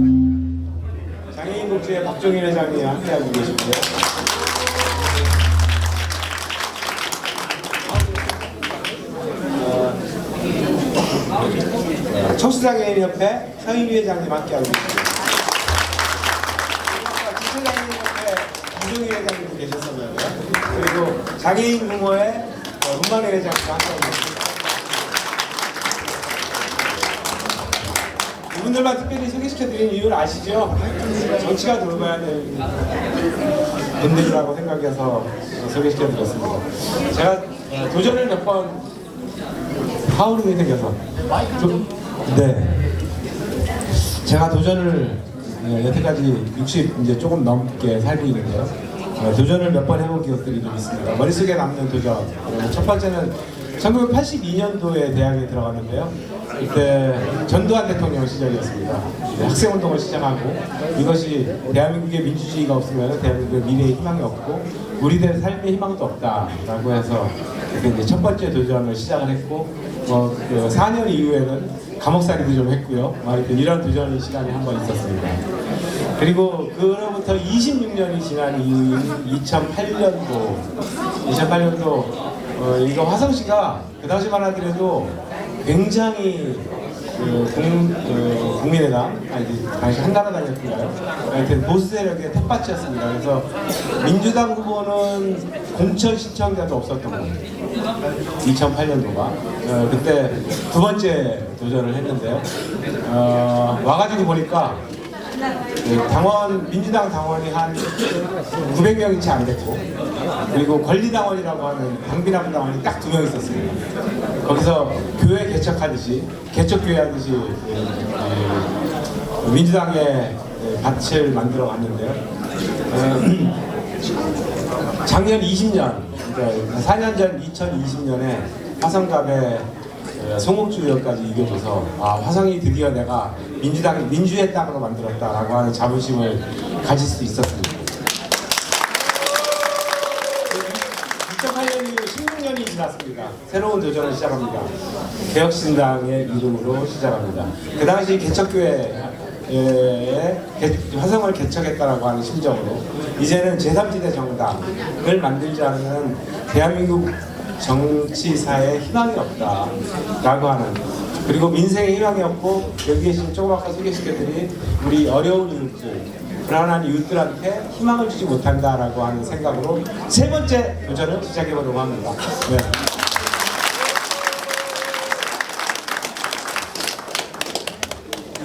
박종인 회장이 함께하고 계시고요. 청소장애인협회 서인희 회장님 함께하고 계십니다. 지체장애인협회 김종희 회장님도 계셨었는데요. 그리고 장애인 부모회 문만희 회장님도 함께하고 계십니다. 이분들만 특별히 소개시켜드린 이유를 아시죠? 정치가 돌아가야 될 분들이라고 생각해서 소개시켜드렸습니다. 제가 도전을 몇 번 하울링이 생겨서 제가 도전을 여태까지 60 이제 조금 넘게 살고 있는데요. 도전을 몇 번 해본 기억들이 좀 있습니다. 머릿속에 남는 도전. 첫 번째는 1982년도에 대학에 들어갔는데요. 그때 전두환 대통령 시절이었습니다. 학생운동을 시작하고 이것이 대한민국의 민주주의가 없으면 대한민국의 미래의 희망이 없고 우리들의 삶의 희망도 없다라고 해서 이제 첫 번째 도전을 시작을 했고 4년 이후에는 감옥살이도 좀 했고요. 이런 도전 시간이 한 번 있었습니다. 그리고 그로부터 26년이 지난 이후인 2008년도 이거 화성시가 그 당시만 하더라도 굉장히 국민의당, 당시 한나라당이었군요. 하여튼 보수 세력의 텃밭이었습니다. 그래서 민주당 후보는 공천 신청자도 없었던 거예요. 2008년도가. 그때 두 번째 도전을 했는데요. 와가지고 보니까 민주당 당원이 한 900명이 채 안 됐고, 그리고 권리당원이라고 하는 당비나무 당원이 딱 2명 있었습니다. 거기서 교회 개척하듯이, 개척교회 하듯이 민주당의 밭을 만들어 왔는데요. 작년 20년, 그러니까 4년 전 2020년에 화성갑에 송옥주 의원까지 이겨줘서 화성이 드디어 내가 민주의 땅으로 만들었다라고 하는 자부심을 가질 수 있었습니다. 2008년 이후 16년이 지났습니다. 새로운 도전을 시작합니다. 개혁신당의 이름으로 시작합니다. 그 당시 개척교회에 화성을 개척했다라고 하는 심정으로 이제는 제3지대 정당을 만들자는 대한민국 정치사에 희망이 없다라고 하는, 그리고 민생에 희망이 없고 여기 계신 조금 아까 소개시켜드린 우리 어려운 이웃들, 불안한 이웃들한테 희망을 주지 못한다라고 하는 생각으로 세 번째 도전을 시작해보려고 합니다. 네.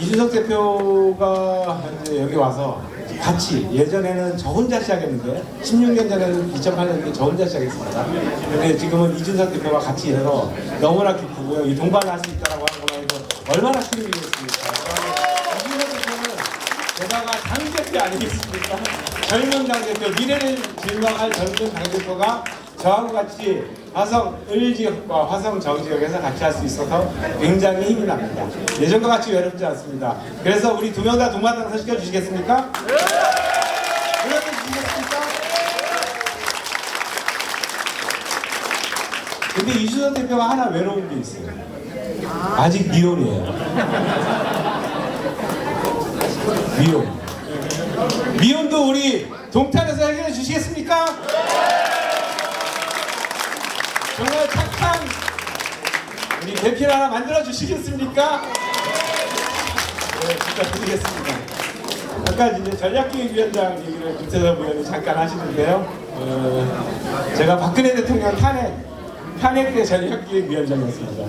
이준석 대표가 이제 여기 와서 같이, 예전에는 저 혼자 시작했는데 16년 전에는 2008년에 저 혼자 시작했습니다. 근데 지금은 이준석 대표가 같이 일해서 너무나 기쁘고요. 이 동반할 수 있다라고 하는 거만 해도 얼마나 힘이겠습니까? 이준석 대표는 게다가 당대표 아니겠습니까? 젊은 당대표, 미래를 질망할 젊은 당대표가 저하고 같이 화성 을지역과 화성 정지역에서 같이 할 수 있어서 굉장히 힘이 납니다. 예전과 같이 외롭지 않습니다. 그래서 우리 두 명 다 동반 당선시켜 주시겠습니까? 네! 근데 이준석 대표가 하나 외로운 게 있어요. 아직 미혼이에요. 미혼도 우리 동탄에서 해결해 주시겠습니까? 정말 착한 우리 대표 하나 만들어 주시겠습니까? 네, 부탁드리겠습니다. 아까 이제 전략기획위원장 얘기를 김태섭 의원이 잠깐 하시는데요. 제가 박근혜 대통령 탄핵 때 전략기획위원장이었습니다.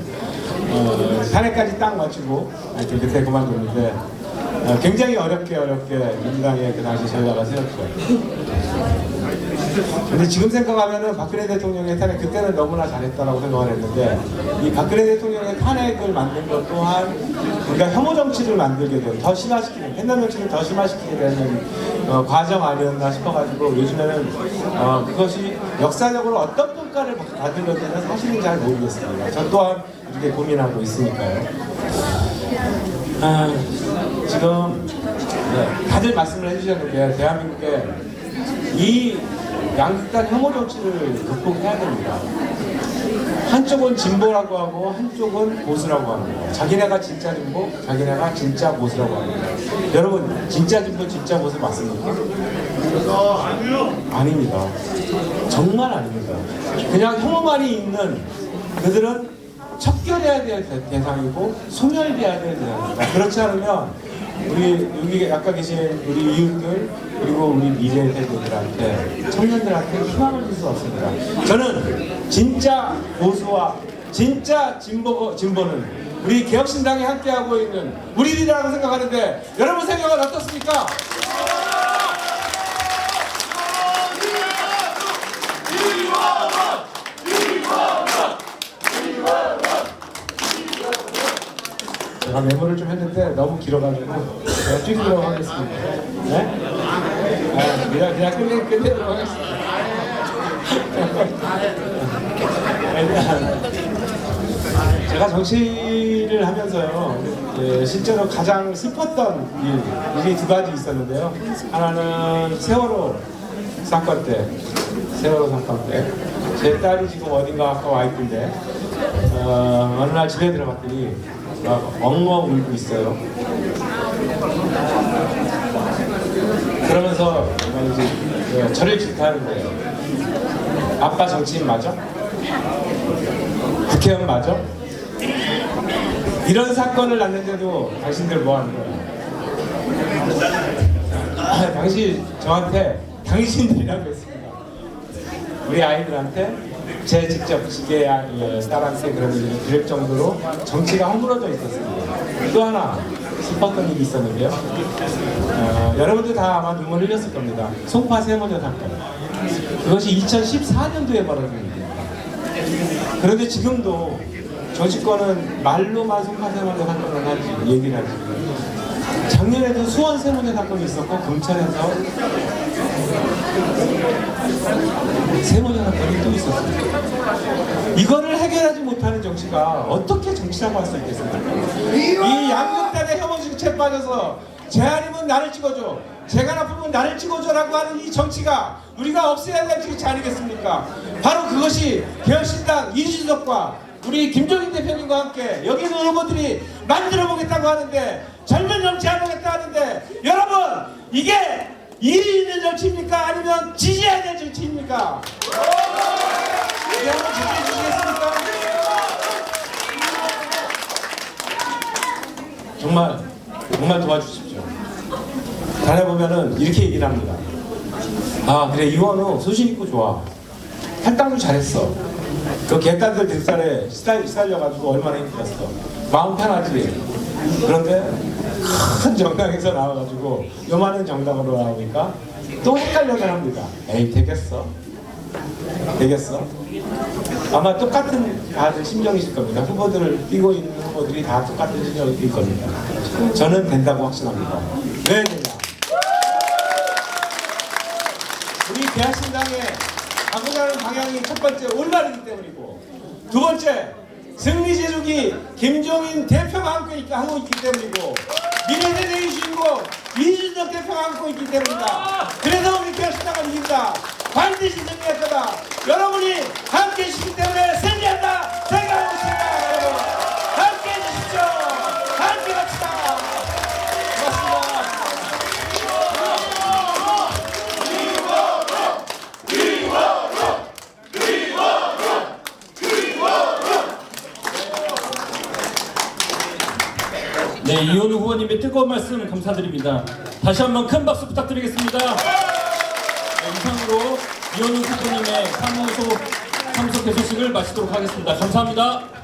탄핵까지 딱 마치고 그때 그만뒀는데 굉장히 어렵게 민주당의 그 당시 전략을 세웠죠. 근데 지금 생각하면은 박근혜 대통령의 탄핵 그때는 너무나 잘했다라고 생각을 했는데 이 박근혜 대통령의 탄핵을 만든 것 또한 우리가 혐오 정치를 만들게 된, 더 심화시키는, 옛날 정치를 더 심화시키게 되는 과정 아니었나 싶어가지고 요즘에는 그것이 역사적으로 어떤 평가를 받은 건지는 사실은 잘 모르겠습니다. 저 또한 이렇게 고민하고 있으니까요. 지금 다들 말씀을 해주셨는데 대한민국에 이 양극단 혐오 정치를 극복해야 됩니다. 한쪽은 진보라고 하고 한쪽은 보수라고 합니다. 자기네가 진짜 진보, 자기네가 진짜 보수라고 합니다. 여러분 진짜 진보, 진짜 보수 맞습니까? 아닙니다. 정말 아닙니다. 그냥 혐오만이 있는 그들은 척결해야 될 대상이고 소멸돼야 될 대상입니다. 그렇지 않으면 우리 여기 아까 계신 우리 이웃들 그리고 우리 미래 세대들한테 청년들한테 희망을 줄 수 없습니다. 저는 진짜 보수와 진짜 진보는 우리 개혁신당이 함께하고 있는 우리들이라고 생각하는데 여러분 생각은 어떻습니까? 제가 메모를 좀 했는데 너무 길어가지고 제가 줄이려고 하겠습니다. 네? 그냥 끝내도록 하겠습니다. 제가 정치를 하면서요, 실제로 가장 슬펐던 일이 두 가지 있었는데요. 하나는 세월호 사건 때 제 딸이 지금 어딘가 아까 와 있던데 어느 날 집에 들어갔더니 막 엉엉 울고 있어요. 그러면서 이제 저를 질타하는 거예요. 아빠 정치인 맞아? 국회의원 맞아? 이런 사건을 낳는데도 당신들 뭐 하는 거야? 당시 저한테 당신들이라고 했습니다. 우리 아이들한테 제 직접 지게 딸한테 그런 일을 들을 정도로 정치가 허물어져 있었습니다. 또 하나 슬펐던 일이 있었는데요. 여러분들 다 아마 눈물 흘렸을 겁니다. 송파 세모녀 사건. 그것이 2014년도에 벌어진 일입니다. 그런데 지금도 정치권은 말로만 송파 세모녀 사건을 하지 얘기를 하지. 작년에도 수원 세모녀 사건이 있었고 검찰에서 세모녀 사건이 또 있었습니다. 이거를 해결하지 못하는 정치가 어떻게 정치라고 할 수 있겠습니까? 이 양극단의 혐오 정치에 빠져서 제 아니면 나를 찍어줘, 제가 나쁘면 나를 찍어줘라고 하는 이 정치가 우리가 없애야 될 정치 아니겠습니까? 바로 그것이 개혁신당 이준석과 우리 김종인 대표님과 함께 여기 있는 후보들이 만들어보겠다고 하는데, 젊은 정치 해보겠다 하는데, 여러분 이게 일이 있는 정치입니까? 아니면 지지해야 될 정치입니까? 이게 한번 지지해 주시겠습니까? 정말 도와주십시오. 다녀보면은 이렇게 얘기를 합니다. 아 그래 이원우 소신 있고 좋아, 할당도 잘했어, 그 객단들 등살에 시달려가지고 얼마나 힘들었어, 마음 편하지. 그런데 큰 정당에서 나와가지고 요만한 정당으로 나오니까 또 헷갈려서 합니다. 에이 되겠어? 아마 똑같은 다들 심정이실 겁니다. 후보들을 뛰고 있는 후보들이 다 똑같은 심정일 겁니다. 저는 된다고 확신합니다. 왜 되냐? 우리 개혁신당에 가고자 하는 방향이 첫 번째 올바르기 때문이고, 두 번째 승리제조기 김종인 대표가 하고 있기 때문이고, 미래세대의 주인공 이준석 대표가 안고 있기 때문입니다. 그래서 우리 개혁신당을 이긴다. 반드시 승리할 거다. 여러분이 함께 해주시기 때문에 승리한다. 이현우 후보님의 뜨거운 말씀 감사드립니다. 다시 한번 큰 박수 부탁드리겠습니다. 이상으로 이현우 후보님의 사무소 개소식을 마치도록 하겠습니다. 감사합니다.